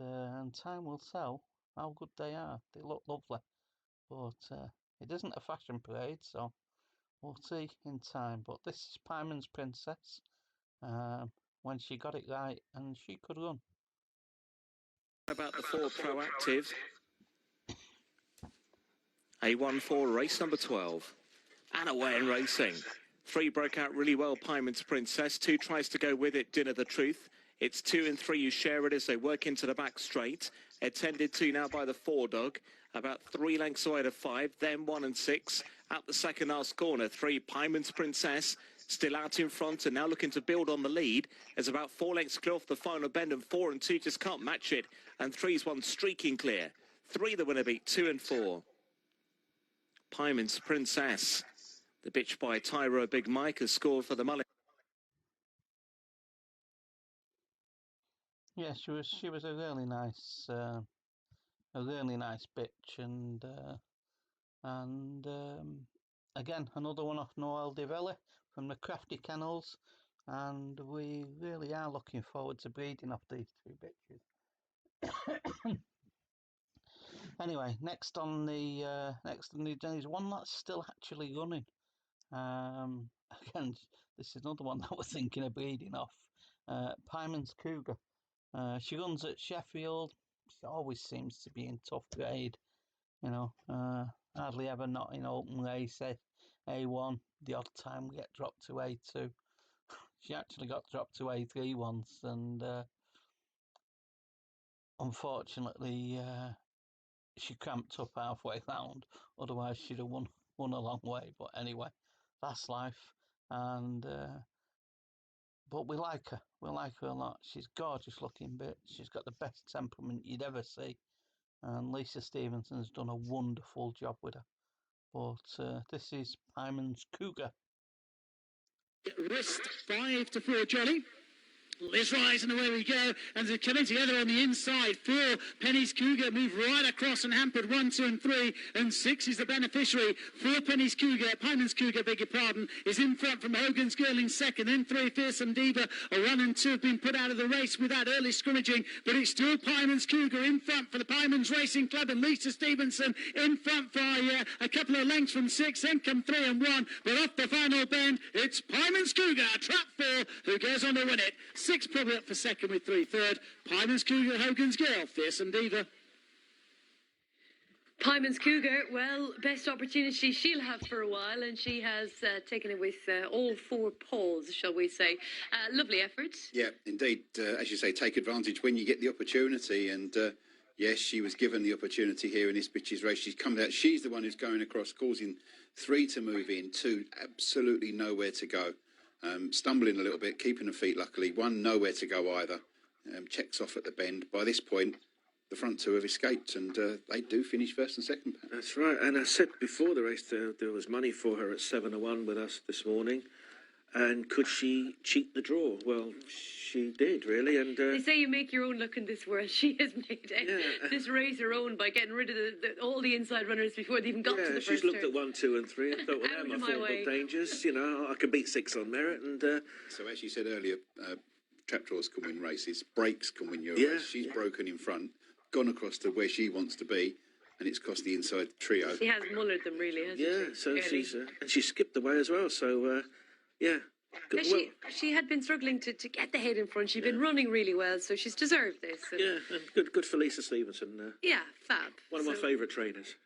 time will tell how good they are. They look lovely, but it isn't a fashion parade, so we'll see in time. But this is Piemans Princess, when she got it right, and she could run. About the 4 Proactive. A1-4, race number 12. And away in racing. 3 broke out really well, Piemans Princess. 2 tries to go with it, Dinner the Truth. It's 2 and 3 you share it as they work into the back straight. Attended to now by the 4 dog. About 3 lengths away to 5, then 1 and 6. Out the second last corner, 3 Piemans Princess. Still out in front and now looking to build on the lead. There's about 4 lengths clear off the final bend and 4 and 2 just can't match it. And 3's 1 streaking clear. 3 the winner beat 2 and 4. Piemans Princess. The bitch by Tyro Big Mike has scored for the Mullen. Yeah, she was a really nice bitch, and again another one off Noel Develli from the Crafty Kennels, and we really are looking forward to breeding off these 2 bitches. Anyway, next on the agenda is one that's still actually running. Again, this is another one that we're thinking of breeding off. Piemans Cougar. She runs at Sheffield. She always seems to be in tough grade. You know, hardly ever not in open race. A1. The odd time we get dropped to A2. She actually got dropped to A3 once, and unfortunately, she cramped up halfway round. Otherwise, she'd have won a long way. But anyway, that's life. And but we like her. We like her a lot. She's gorgeous looking bitch. She's got the best temperament you'd ever see. And Lisa Stevenson's done a wonderful job with her. But this is Piemans Cougar. Wrist 5 to 4, Jolly. Let's rise and away we go, and they're coming together on the inside. 4 Pennies Cougar move right across and hampered 1, 2 and 3, and 6 is the beneficiary. 4 Pennies Cougar, Piemans Cougar, beg your pardon, is in front from Hogan's Girl in second, then 3 Fearsome Diva, 1 and 2 have been put out of the race without early scrimmaging, but it's still Piemans Cougar in front for the Piemans Racing Club, and Lisa Stevenson in front by a couple of lengths from 6, then come 3 and 1, but off the final bend, it's Piemans Cougar, trap 4, who goes on to win it. 6 probably up for second with 3 third. Piemans Cougar, Hogan's Girl, Fearsome Diva. Piemans Cougar, well, best opportunity she'll have for a while, and she has taken it with all 4 paws, shall we say. Lovely effort. Yeah, indeed. As you say, take advantage when you get the opportunity. And yes, she was given the opportunity here in this bitch's race. She's come out. She's the one who's going across, causing 3 to move in, 2 absolutely nowhere to go. Stumbling a little bit, keeping her feet luckily. 1 nowhere to go either. Checks off at the bend. By this point, the front 2 have escaped, and they do finish first and second. That's right. And I said before the race there was money for her at 7-1 with us this morning. And could she cheat the draw? Well, she did, really. And they say you make your own luck in this world. She has made this race her own by getting rid of all the inside runners before they even got to the first she's looked turn. at 1, 2 and 3 and thought, well, they're my formidable dangers. You know, I can beat 6 on merit. And so as you said earlier, trapdoors can win races, breaks can win your race. She's broken in front, gone across to where she wants to be, and it's cost the inside trio. She has mullered them, really, hasn't she? Yeah, so she's and she skipped away as well. So yeah. Good. She had been struggling to get the head in front. She'd been running really well, so she's deserved this. And good for Lisa Stevenson. Yeah, fab. One of my favourite trainers.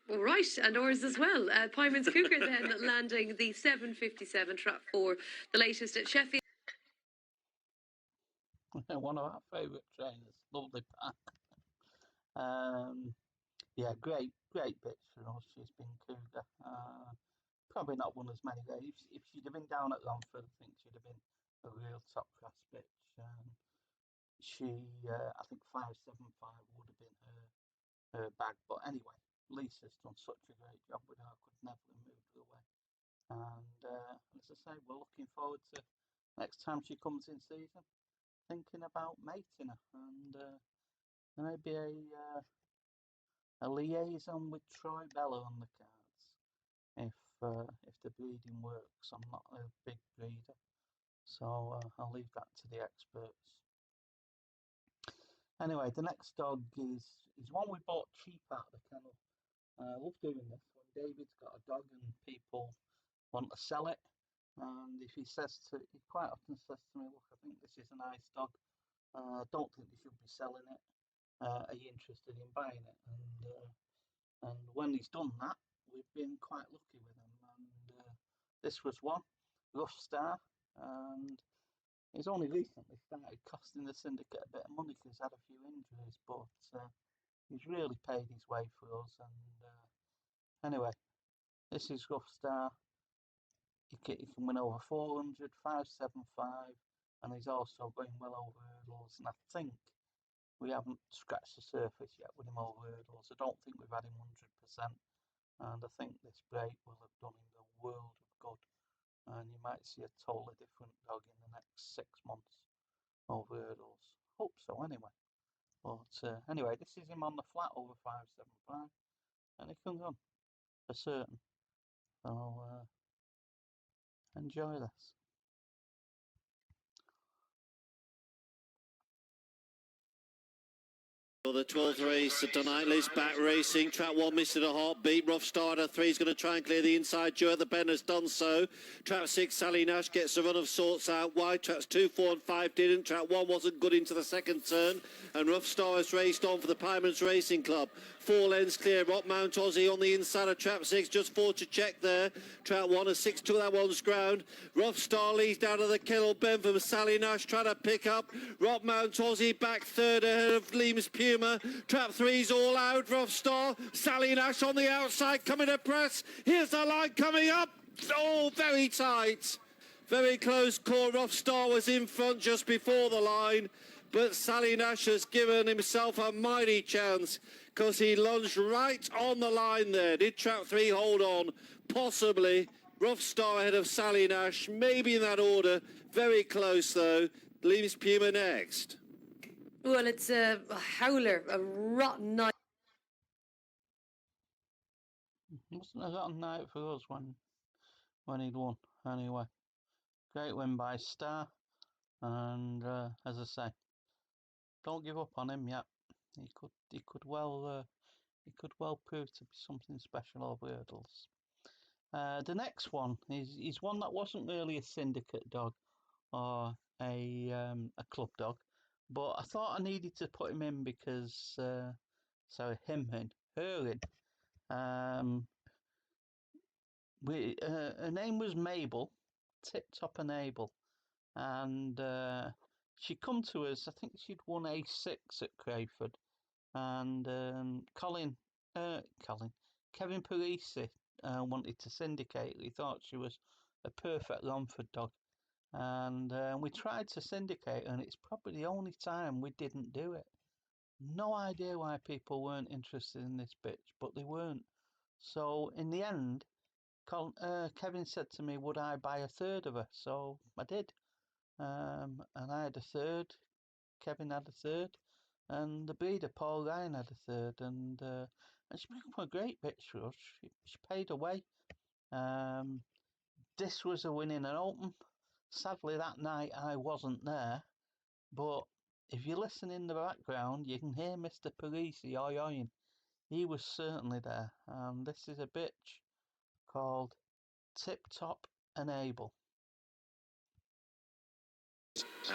All right, and ours as well. Piemans Cougar then landing the 7:57 trap 4, the latest at Sheffield. One of our favourite trainers, lovely pack. Yeah, great bitch for us. She's been Cougar. Probably not won as many races. If she'd have been down at Romford, I think she'd have been a real top class bitch. I think 575 would have been her bag. But anyway, Lisa's done such a great job with her. I could never have moved her away. And as I say, we're looking forward to next time she comes in season, thinking about mating her, and maybe a liaison with Troy Bella on the cards. If the breeding works. I'm not a big breeder, so I'll leave that to the experts. Anyway, the next dog is one we bought cheap out of the kennel. I love doing this. When David's got a dog and people want to sell it, and if he quite often says to me, look, I think this is a nice dog, don't think they should be selling it. are you interested in buying it? And when he's done that, we've been quite lucky with him. And this was one, Rough Star, and he's only recently started costing the Syndicate a bit of money because he's had a few injuries, but he's really paid his way for us. And anyway, this is Rough Star. He can win over 400, 575, and he's also going well over hurdles. And I think we haven't scratched the surface yet with him over hurdles. I don't think we've had him 100%, and I think this break will have done him the world of good. And you might see a totally different dog in the next 6 months over hurdles. Hope so, anyway. But anyway, this is him on the flat over 575, and he can run for certain. So enjoy this. For the 12th race tonight, Liz back racing. Track 1 missing a heartbeat. Rough Starter 3 is going to try and clear the inside. Joe at the bend has done so. Track 6, Sally Nash gets a run of sorts out wide. Tracks 2, 4 and 5 didn't. Track 1 wasn't good into the second turn. And Rough Star has raced on for the Piemans Racing Club. 4 lengths clear. Rock Mount Aussie on the inside of Trap 6. Just 4 to check there. Track 1 has 6 to that one's ground. Rough Star leads down to the kennel bend from Sally Nash trying to pick up. Rock Mount Aussie back third ahead of Leams Puma. Trap 3's all out. Rough Star. Sally Nash on the outside coming to press. Here's the line coming up. Oh, very tight. Very close call. Rough Star was in front just before the line. But Sally Nash has given himself a mighty chance because he lunged right on the line there. Did Trap 3 hold on? Possibly. Rough Star ahead of Sally Nash. Maybe in that order. Very close, though. Leaves Puma next. Well, it's a howler, a rotten night. Wasn't a rotten night for us when he'd won. Anyway, great win by Star, and as I say, don't give up on him yet. He could well prove to be something special over hurdles. The next one is one that wasn't really a Syndicate dog or a club dog, but I thought I needed to put him in because her name was Mabel, Tip Top Enable, and she come to us. I think she'd won A6 at Crayford, and Kevin Parisi wanted to syndicate. He thought she was a perfect Romford dog, and we tried to syndicate, and it's probably the only time we didn't do it. No idea why people weren't interested in this bitch, but they weren't. So in the end, Kevin said to me, would I buy a third of her? So I did, and I had a third. Kevin had a third, and the breeder Paul Ryan had a third, and she became a great bitch for us. She paid away. This was a win in an open. Sadly, that night I wasn't there, but if you listen in the background, you can hear Mr. Parisi oi-oing. He was certainly there, and this is a bitch called Tip Top Enable.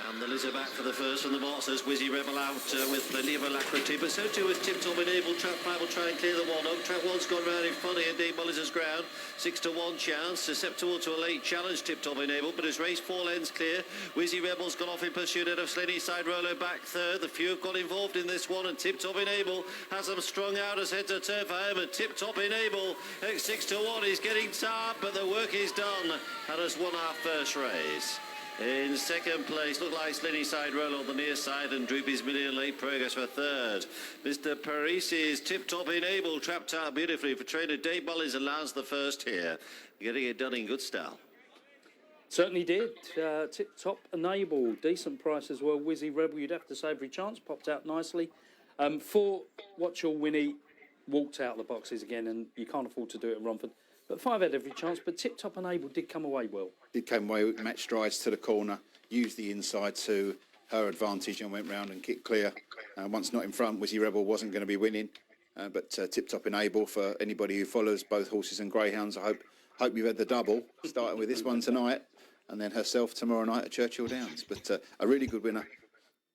And the Liz are back for the first from the boxes. Wizzy Rebel out with plenty of alacrity, but so too with Tip Top Enable. Track 5 will try and clear the one up. Track 1's gone round in front here. Dave Mullins' ground. 6 to 1 chance. Susceptible to a late challenge, Tip Top Enable, but his race 4 lengths clear. Wizzy Rebel's gone off in pursuit of Slenny Side Rolo back third. The few have got involved in this one, and Tip Top Enable has them strung out as heads a turn for him. And Tip Top Enable at 6 to 1 is getting tired, but the work is done and has won our first race. In second place, looked like Slenny Side Roll on the near side, and Droopy's Million Late Progress for third. Mr. Parisi's Tip Top Enable trapped out beautifully for trainer Dave Mullins and lands the first here. Getting it done in good style. Certainly did. Tip Top Enable, decent price as well. Wizzy Rebel, you'd have to say every chance, popped out nicely. For Watch Your Winnie, walked out of the boxes again, and you can't afford to do it at Romford. But 5 had every chance, but Tip Top Enable did come away well. Did come away with match strides to the corner, used the inside to her advantage and went round and kicked clear. Once not in front, Wizzy Rebel wasn't going to be winning. But Tip Top Enable, for anybody who follows both horses and greyhounds, I hope you've had the double, starting with this one tonight and then herself tomorrow night at Churchill Downs. But a really good winner.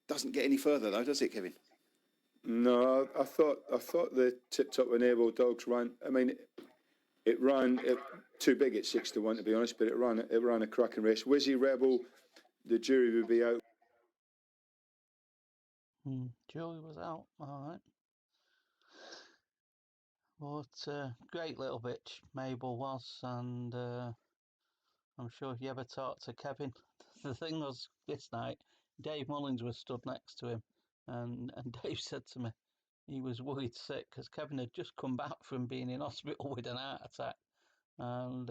Doesn't get any further though, does it, Kevin? No, I thought the Tip Top and Able Dogs ran. I mean, it ran too big at 6-1 to be honest, but it ran a cracking race. Wizzy Rebel, the jury would be out. Julie was out, all right. But great little bitch Mabel was, and I'm sure if you ever talk to Kevin, the thing was this night, Dave Mullins was stood next to him, and Dave said to me he was worried sick because Kevin had just come back from being in hospital with an heart attack, and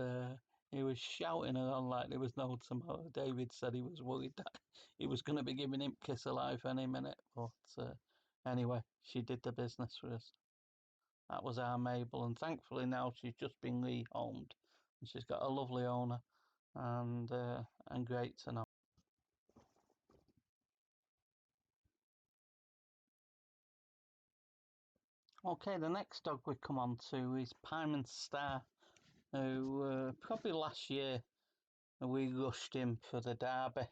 he was shouting her on like there was no tomorrow. David said he was worried that he was going to be giving him kiss of life any minute, but anyway, she did the business for us. That was our Mabel, and thankfully now she's just been rehomed, and she's got a lovely owner, and great to know. Okay, the next dog we come on to is Piemans Star, who probably last year we rushed him for the Derby,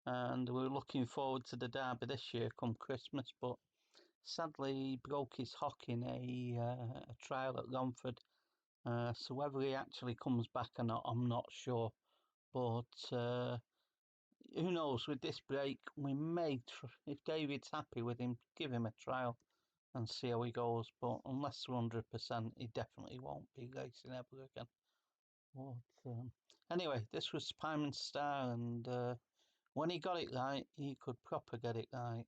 and we're looking forward to the Derby this year come Christmas, but sadly he broke his hock in a trial at Romford, so whether he actually comes back or not, I'm not sure, but who knows, with this break we may, if David's happy with him, give him a trial and see how he goes, but unless we're 100%, he definitely won't be racing ever again. But anyway, this was Piemans Star, and when he got it right, he could proper get it right.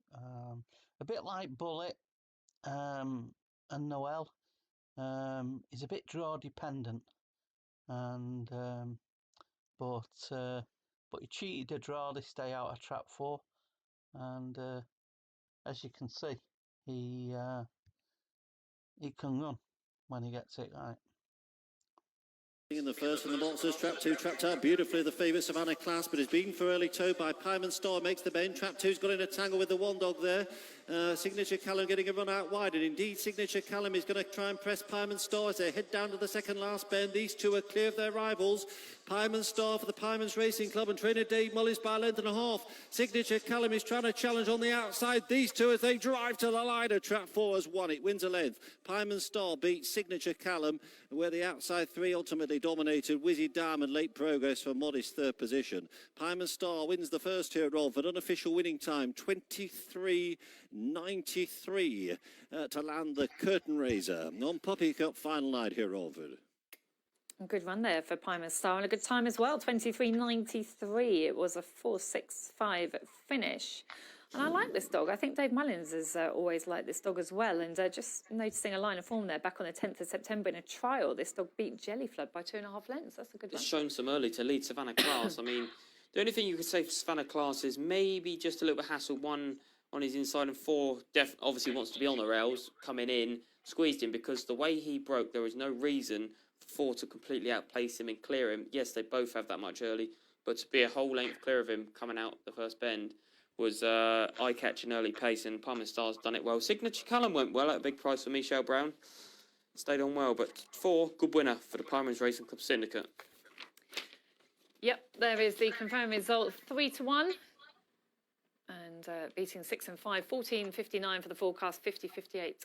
A bit like Bullet and Noel, he's a bit draw dependent, and but he cheated a draw this day out of trap 4, and as you can see, he can run when he gets it right. In the first in the boxes, trap 2 trapped out beautifully, the favourite Savannah Class, but is being thoroughly towed by Piemans Star, makes the bend. Trap 2's got in a tangle with the one dog there. Signature Callum getting a run out wide, and indeed Signature Callum is going to try and press Piemans Star as they head down to the second last bend. These two are clear of their rivals. Piemans Star for the Piemans Racing Club and trainer Dave Mullins by a length and a half. Signature Callum is trying to challenge on the outside. These two as they drive to the line. Trap 4 has won. It wins a length. Piemans Star beats Signature Callum, where the outside three ultimately dominated. Wizzy Diamond late progress for modest third position. Piemans Star wins the first here at Romford. Unofficial winning time 23.93 to land the curtain raiser on Poppy Cup final night here at Romford. A good run there for Piemans Star, and a good time as well, 23.93. It was a 4.65 finish. And I like this dog. I think Dave Mullins has always liked this dog as well. And just noticing a line of form there, back on the 10th of September in a trial, this dog beat Jellyflood by 2.5 lengths. That's a good run. It's shown some early to lead Savannah Class. I mean, the only thing you could say for Savannah Class is maybe just a little bit hassle. 1 on his inside and 4 obviously wants to be on the rails, coming in, squeezed him, because the way he broke, there is no reason for 4 to completely outplace him and clear him. Yes, they both have that much early, but to be a whole length clear of him coming out the first bend was eye-catching early pace, and Piemans Star's done it well. Signature Callum went well at a big price for Michelle Brown. Stayed on well, but 4, good winner for the Piemans Racing Club Syndicate. Yep, there is the confirmed result, 3-1. And beating 6 and 5, 14.59 for the forecast, 50.58.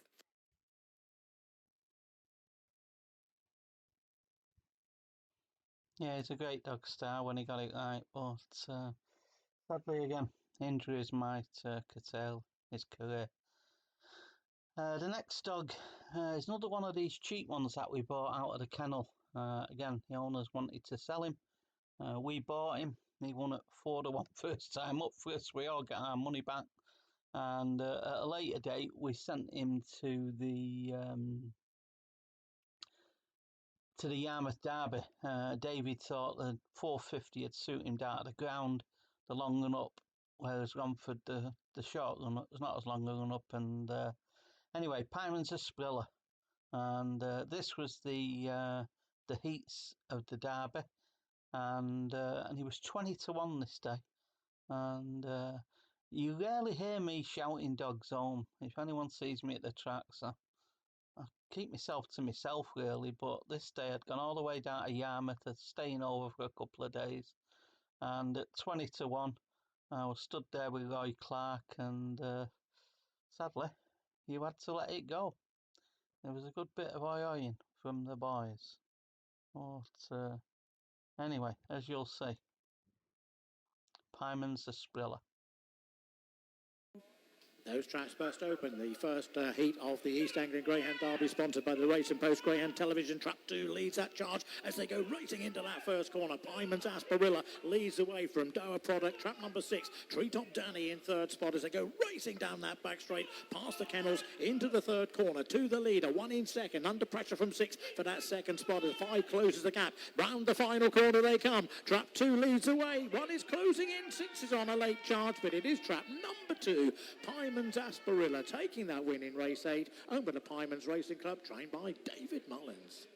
Yeah, he's a great dog, Star, when he got it right, but sadly again, injuries might curtail his career. The next dog is another one of these cheap ones that we bought out of the kennel. Again, the owners wanted to sell him. We bought him. He won at 4-1 first time up for us. We all got our money back. And at a later date, we sent him to the Yarmouth Derby. David thought the 450 would suit him down to the ground, the long run up, whereas Romford, the short run up, was not as long a run up. And anyway, Piemans a Spriller, and this was the heats of the Derby, and he was 20-1 this day, and you rarely hear me shouting dogs home. If anyone sees me at the tracks, I keep myself to myself really, but this day I'd gone all the way down to Yarmouth, staying over for a couple of days, and at 20-1 I was stood there with Roy Clark, and sadly you had to let it go. There was a good bit of oi-oing from the boys. But anyway, as you'll see, Piemans a spriller. Those tracks burst open. The first heat of the East Anglian Greyhound Derby, sponsored by the Racing Post Greyhound Television. Trap 2 leads that charge as they go racing into that first corner. Piemans Asperilla leads away from Dower Product. Trap number 6, Treetop Danny in third spot as they go racing down that back straight, past the kennels, into the third corner, to the leader. 1 in second, under pressure from 6 for that second spot as 5 closes the gap. Round the final corner they come. Trap 2 leads away. 1 is closing in. 6 is on a late charge, but it is trap number 2. Piemans Asperilla taking that win in race 8, owned by the Piemans Racing Club, trained by David Mullins.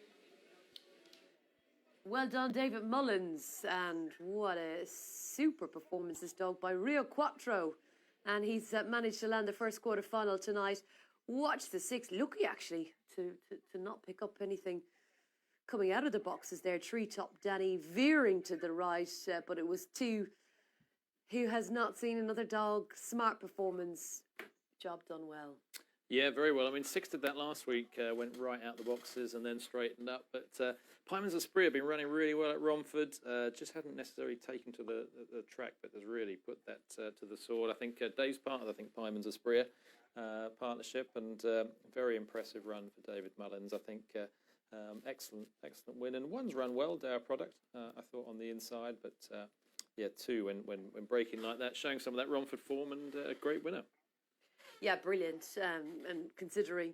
Well done, David Mullins, and what a super performance this dog by Rio Quattro, and he's managed to land the first quarter final tonight. Watch the 6, lucky actually to not pick up anything coming out of the boxes there. Treetop Danny veering to the right, but it was 2 who has not seen another dog. Smart performance, job done well. Yeah, very well. I mean, 6 did that last week, went right out the boxes and then straightened up. But Piemans Esprit have been running really well at Romford. Just hadn't necessarily taken to the track, but has really put that to the sword. I think Dave's part of, Piemans Esprit partnership, and very impressive run for David Mullins. I think excellent win. And one's run well, Dower Product, I thought, on the inside. But, yeah, 2 when breaking like that, showing some of that Romford form, and a great winner. Yeah, brilliant. And considering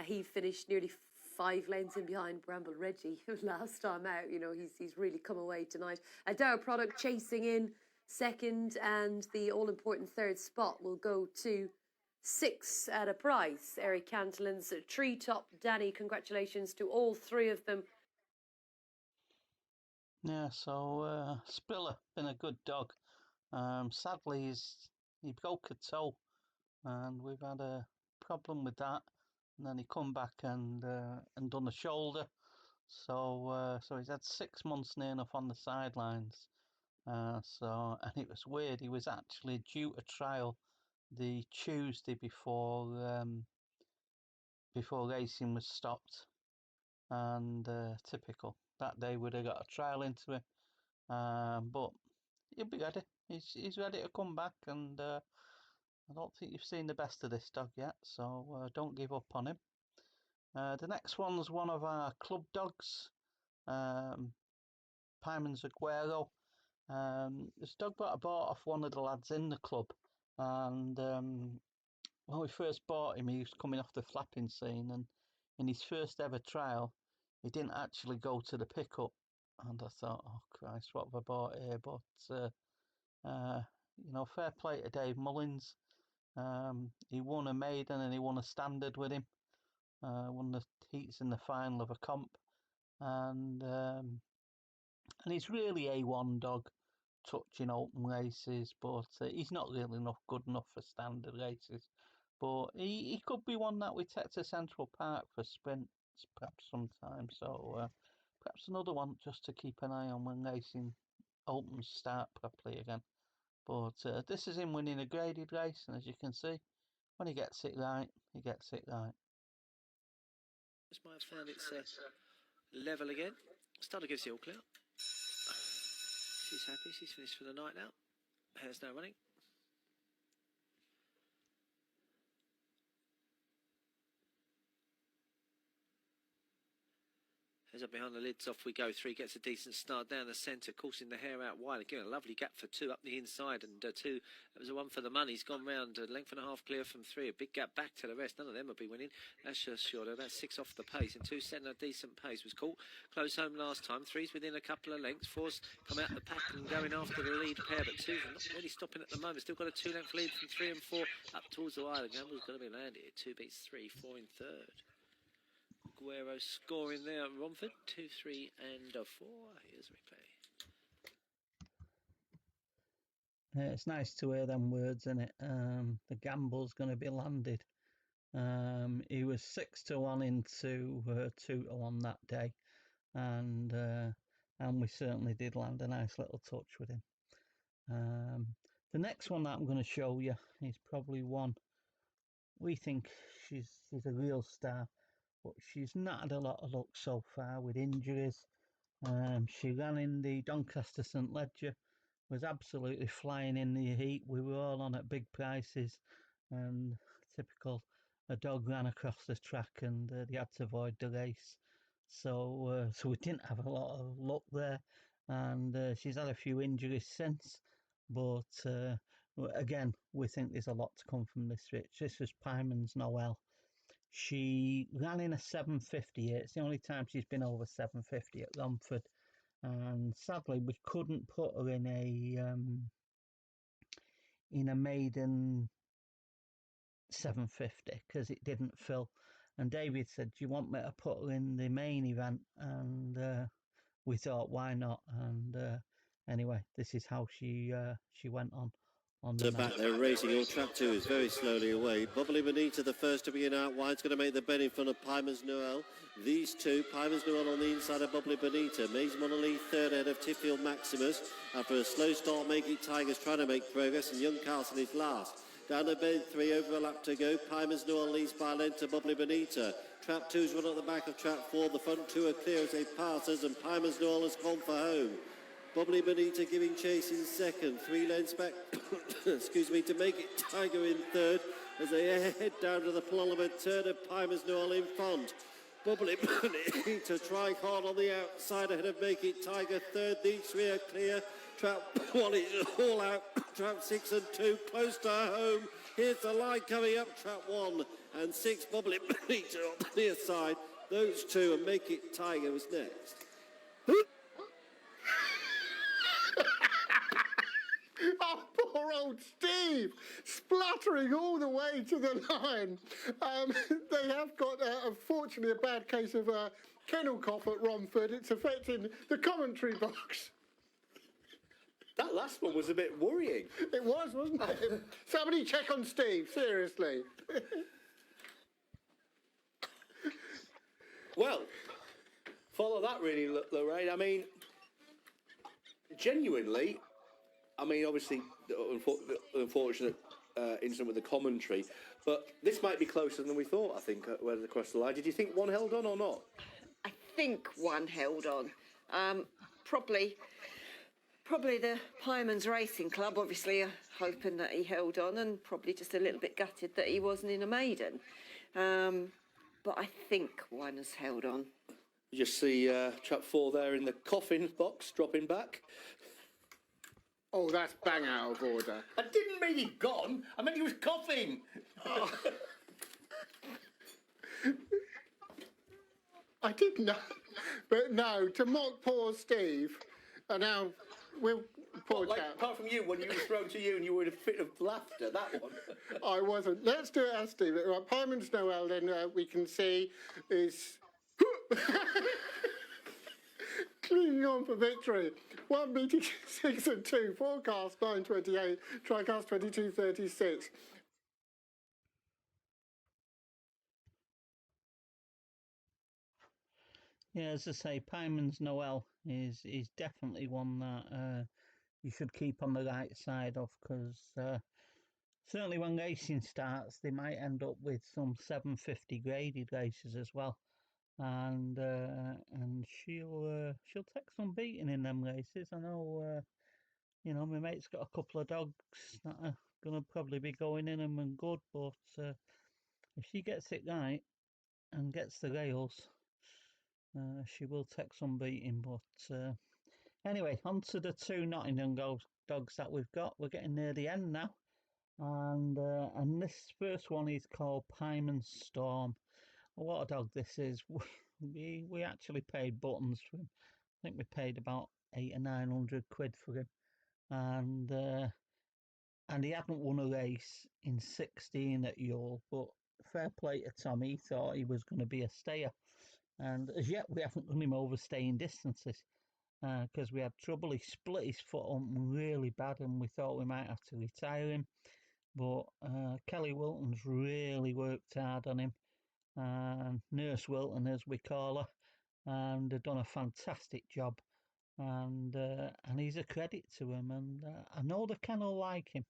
he finished nearly 5 lengths in behind Bramble Reggie last time out, you know, he's really come away tonight. Dower Product chasing in second, and the all-important third spot will go to 6 at a price. Eric Cantelan's Treetop Danny, congratulations to all 3 of them. Yeah, so Spiller, been a good dog. Sadly, he broke a toe, and we've had a problem with that. And then he come back and done a shoulder. So he's had 6 months near enough on the sidelines. And it was weird. He was actually due to trial the Tuesday before racing was stopped. And typical, that day would have got a trial into him. But he'll be ready. He's ready to come back, and I don't think you've seen the best of this dog yet, so don't give up on him. The next one's one of our club dogs, Piemans Aguero. This dog I bought off one of the lads in the club, and when we first bought him, he was coming off the flapping scene, and in his first ever trial, he didn't actually go to the pickup, and I thought, oh Christ, what have I bought here? But you know, fair play to Dave Mullins. He won a maiden and he won a standard with him. Won the heats in the final of a comp, and he's really A1 dog, touching open races, but he's not really good enough for standard races. But he could be one that we take to Central Park for sprints perhaps sometime. So perhaps another one just to keep an eye on when racing opens start properly again. But this is him winning a graded race, and as you can see, when he gets it right, he gets it right. Just might have found it's level again. Starter gives the all clear. She's happy. She's finished for the night now. Hair's now running. As up behind the lids, off we go. 3 gets a decent start down the centre, coursing the hair out wide. Again, a lovely gap for 2 up the inside, and 2, that was a 1 for the money. He's gone round a length and a half clear from 3. A big gap back to the rest. None of them will be winning. That's just short. About 6 off the pace, and 2 setting a decent pace. Was caught close home last time. 3's within a couple of lengths. 4's come out the pack and going after the lead pair, but 2's not really stopping at the moment. Still got a 2-length lead from 3 and 4 up towards the wire. The gamble's going to be landed. 2 beats 3, 4 in third. Aguero scoring there at Romford, 2, 3 and 4. Here's a replay. It's nice to hear them words, isn't it? The gamble's going to be landed. He was 6-1 into 2-1 that day, and we certainly did land a nice little touch with him. The next one that I'm going to show you is probably one we think she's a real star, but she's not had a lot of luck so far with injuries. She ran in the Doncaster St Ledger, was absolutely flying in the heat. We were all on at big prices, and typical, a dog ran across the track and they had to avoid the race. So we didn't have a lot of luck there, and she's had a few injuries since. But again, we think there's a lot to come from this switch. This was Piemans Noel. She ran in a 750. It's the only time she's been over 750 at Romford, and sadly we couldn't put her in a maiden 750 because it didn't fill. And David said, "Do you want me to put her in the main event?" And we thought, why not? And anyway, this is how she went on the Back night. there racing, all trap 2 is very slowly away. Bubbly Bonita, the first to be in out wide, is going to make the bend in front of Piemans Noel. These two, Piemans Noel on the inside of Bubbly Bonita. Maze Monolith third ahead of Tiffield Maximus. After a slow start, Make It Tigers trying to make progress, and Young Carlson is last. Down to bend 3, over a lap to go. Piemans Noel leads by a length to Bubbly Bonita. Trap 2's run at the back of trap 4. The front two are clear as they pass us, and Piemans Noel has gone for home. Bubbly Bonita giving chase in second, 3 lengths back, excuse me, to Make It Tiger in third as they head down to the penultimate turn of Piemans Noel in front. Bubbly Bonita trying hard on the outside ahead of Make It Tiger third. These 3 are clear. Trap 1 is all out. Trap 6 and 2 close to home. Here's the line coming up. Trap 1 and 6 Bubbly Bonita on the near side. Those 2 and Make It Tiger was next. Oh, poor old Steve, spluttering all the way to the line. They have got, unfortunately, a bad case of kennel cough at Romford. It's affecting the commentary box. That last one was a bit worrying. It was, wasn't it? Somebody check on Steve, seriously. Well, follow that really, Lorraine. I mean, genuinely, obviously, unfortunate incident with the commentary, but this might be closer than we thought, I think, whether across the line. Did you think one held on or not? I think one held on. Probably the Piemans Racing Club, obviously, are hoping that he held on, and probably just a little bit gutted that he wasn't in a maiden. But I think one has held on. You just see trap 4 there in the coffin box, dropping back. Oh, that's bang out of order. I didn't mean he'd gone. I meant he was coughing. Oh. I didn't know. But no, to mock poor Steve, and now we'll... Poor chap. Apart from you, when you were thrown to you and you were in a fit of laughter, that one. I wasn't. Let's do it as Steve. Right, Piemans Noel, then we can see is... clinging on for victory. 1 meeting 6 and 2. Forecast 9:28. Tricast 22:36. Yeah, as I say, Piemans Noel is definitely one that you should keep on the right side of, because certainly when racing starts, they might end up with some 750 graded races as well. And she'll take some beating in them races. I know, my mate's got a couple of dogs that are gonna probably be going in them and good, but if she gets it right and gets the rails, she will take some beating. But anyway, on to the 2 Nottingham dogs that we've got. We're getting near the end now, and this first one is called Piemans Storm. What a dog this is. We actually paid buttons for him. I think we paid about 800 or 900 quid for him, and he hadn't won a race in 16 at Yule, but fair play to Tom, he thought he was going to be a stayer, and as yet we haven't run him over staying distances because we had trouble. He split his foot up really bad, and we thought we might have to retire him, but Kelly Wilton's really worked hard on him. Nurse Wilton, as we call her, and they've done a fantastic job, and he's a credit to him, and I know the kennel like him.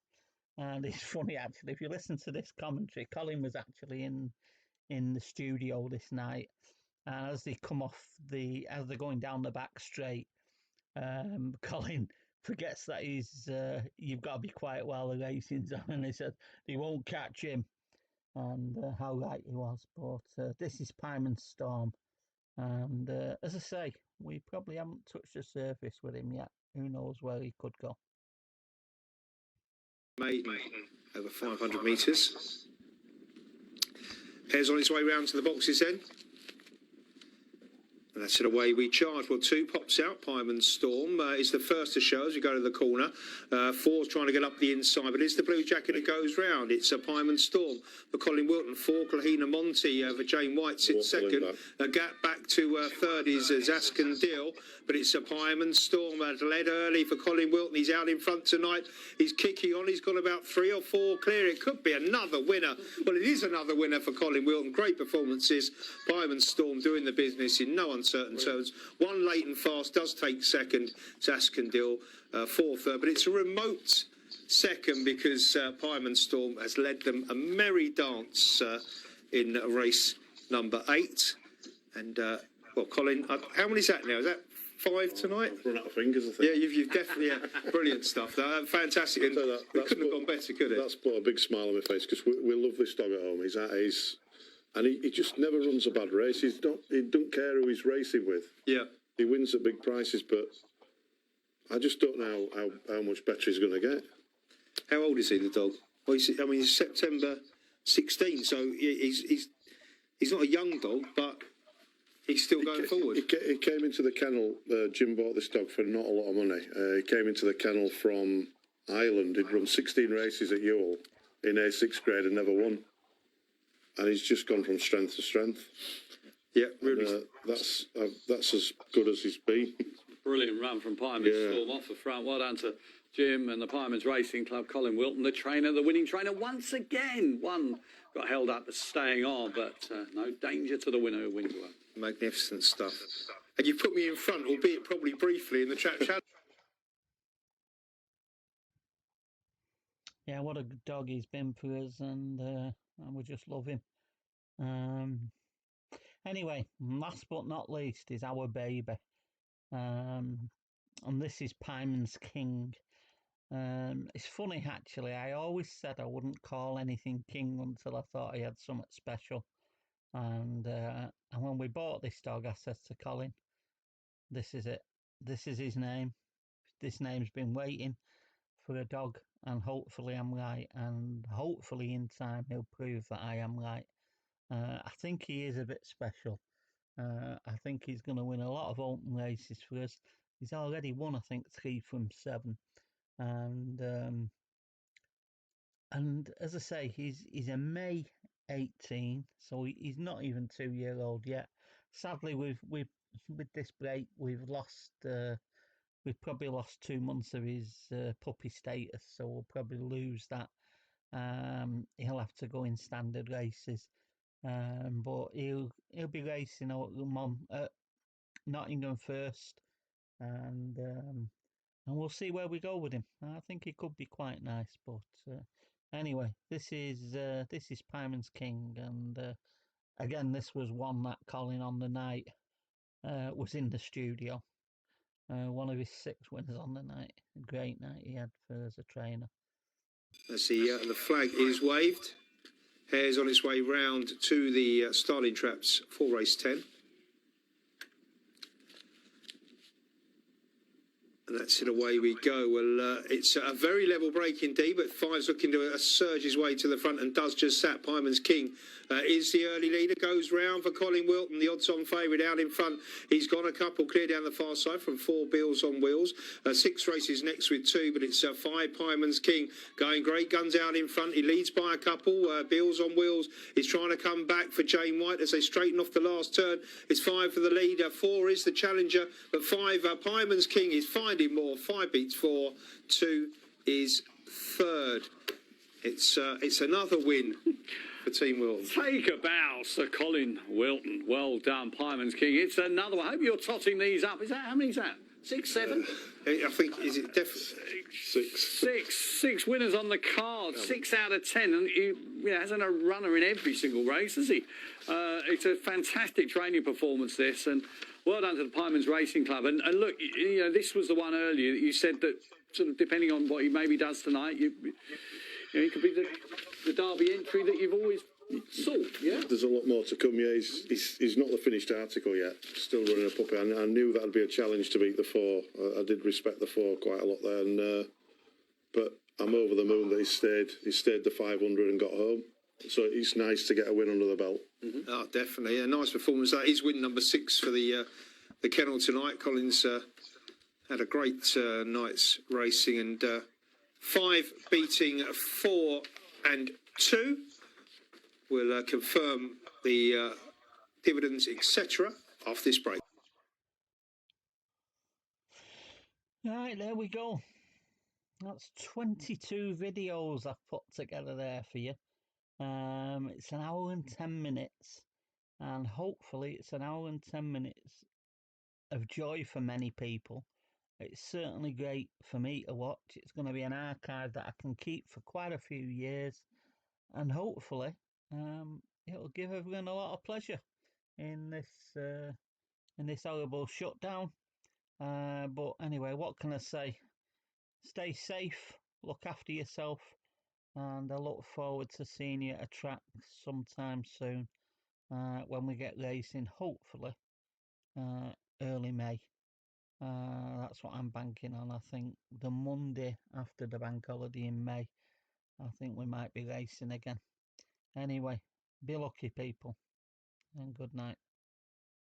And it's funny, actually, if you listen to this commentary, Colin was actually in the studio this night. And as they come off as they're going down the back straight, Colin forgets that you've got to be quiet while the racing's on. And he said, they won't catch him. And how right he was. But this is Piemans Storm. And as I say, we probably haven't touched the surface with him yet. Who knows where he could go. Maiden over 500 metres. Hare's on its way round to the boxes then. And that's it, away we charge. Well, 2 pops out. Piemans Storm is the first to show as we go to the corner. 4's trying to get up the inside, but it's the blue jacket that goes round. It's a Piemans Storm for Colin Wilton. 4, Kahina Monty for Jane White sits second. A gap back to third is Zaskandil, but it's a Piemans Storm led early for Colin Wilton. He's out in front tonight. He's kicking on. He's got about 3 or 4 clear. It could be another winner. Well, it is another winner for Colin Wilton. Great performances. Piemans Storm doing the business in no uncertain terms. 1 late and fast does take second. Zaskandil fourth, but it's a remote second because Piemans Storm has led them a merry dance in race number 8. And well, Colin, how many is that now? Is that 5 tonight? I've run out of fingers, I think. Yeah, you've definitely brilliant stuff. Fantastic, and it couldn't have gone better, could it? That's put a big smile on my face because we love this dog at home. He's at his. And he just never runs a bad race. He don't care who he's racing with. Yeah. He wins at big prices, but I just don't know how much better he's going to get. How old is he, the dog? Well, he's September 16, so he's not a young dog, but he's still going forward. He came into the kennel. Jim bought this dog for not a lot of money. He came into the kennel from Ireland. He'd run 16 races at Ewell in A6 grade and never won. And he's just gone from strength to strength. Yeah, really. That's as good as he's been. Brilliant run from Piemans Storm off the front. Well done to Jim and the Piemans Racing Club. Colin Wilton, the trainer, the winning trainer, once again. One got held up as staying on, but no danger to the winner who wins one. Magnificent stuff. And you put me in front, albeit probably briefly, in the trap challenge. Yeah, what a good dog he's been for us, and we just love him. Anyway, last but not least is our baby. And this is Piemans King. It's funny, actually. I always said I wouldn't call anything King until I thought he had something special. And when we bought this dog, I said to Colin, this is it. This is his name. This name's been waiting for a dog, and hopefully I'm right. And hopefully in time he'll prove that I am right. I think he is a bit special. I think he's going to win a lot of open races for us. He's already won, I think, 3 from 7. And as I say, he's a May 18, so he's not even 2-year-old yet. Sadly, with this break, we've probably lost 2 months of his puppy status, so we'll probably lose that. He'll have to go in standard races, but he'll be racing at Nottingham first, and we'll see where we go with him. I think he could be quite nice, but anyway, this is Piemans King, and again, this was one that Colin on the night was in the studio. One of his 6 wins on the night. A great night he had as a trainer. As the flag is waved, Hare's on its way round to the Starling Traps for race 10. And that's it, away we go. Well, it's a very level break indeed, but 5's looking to surge his way to the front and does just that. Piemans King is the early leader, goes round for Colin Wilton, the odds-on favourite out in front. He's got a couple clear down the far side from 4 Bills on Wheels. 6 races next with 2, but it's 5 Piemans King going great guns out in front. He leads by a couple. Bills on Wheels is trying to come back for Jane White as they straighten off the last turn. It's 5 for the leader, 4 is the challenger, but 5 Piemans King is finding more. 5 beats 4, 2 is third. It's another win for Team Wilton. Take a bow, Sir Colin Wilton. Well done, Piemans King. It's another one. I hope you're totting these up. How many is that? 6, 7? I think, is it definitely? Six winners on the card, 6 out of 10, and he hasn't a runner in every single race, has he? It's a fantastic training performance, this, and well done to the Piemans Racing Club. And look, this was the one earlier that you said that sort of depending on what he maybe does tonight, he could be the Derby entry that you've always sought. Yeah. There's a lot more to come. Yeah, he's not the finished article yet. Still running a puppy. I knew that'd be a challenge to beat the 4. I did respect the 4 quite a lot there, and but I'm over the moon that he stayed the 500 and got home. So it's nice to get a win under the belt. Mm-hmm. Oh, definitely. A nice performance. That is win number 6 for the kennel tonight. Collins had a great night's racing, and 5 beating 4 and 2. We'll confirm the dividends, etc. after this break. Right, there we go. That's 22 videos I've put together there for you. It's an hour and 10 minutes, and hopefully it's an hour and 10 minutes of joy for many people. It's certainly great for me to watch. It's going to be an archive that I can keep for quite a few years, and hopefully it'll give everyone a lot of pleasure in this horrible shutdown. But anyway, what can I say? Stay safe, look after yourself, and I look forward to seeing you at a track sometime soon when we get racing, hopefully early May. That's what I'm banking on. I think the Monday after the bank holiday in May, I think we might be racing again. Anyway, be lucky, people, and good night.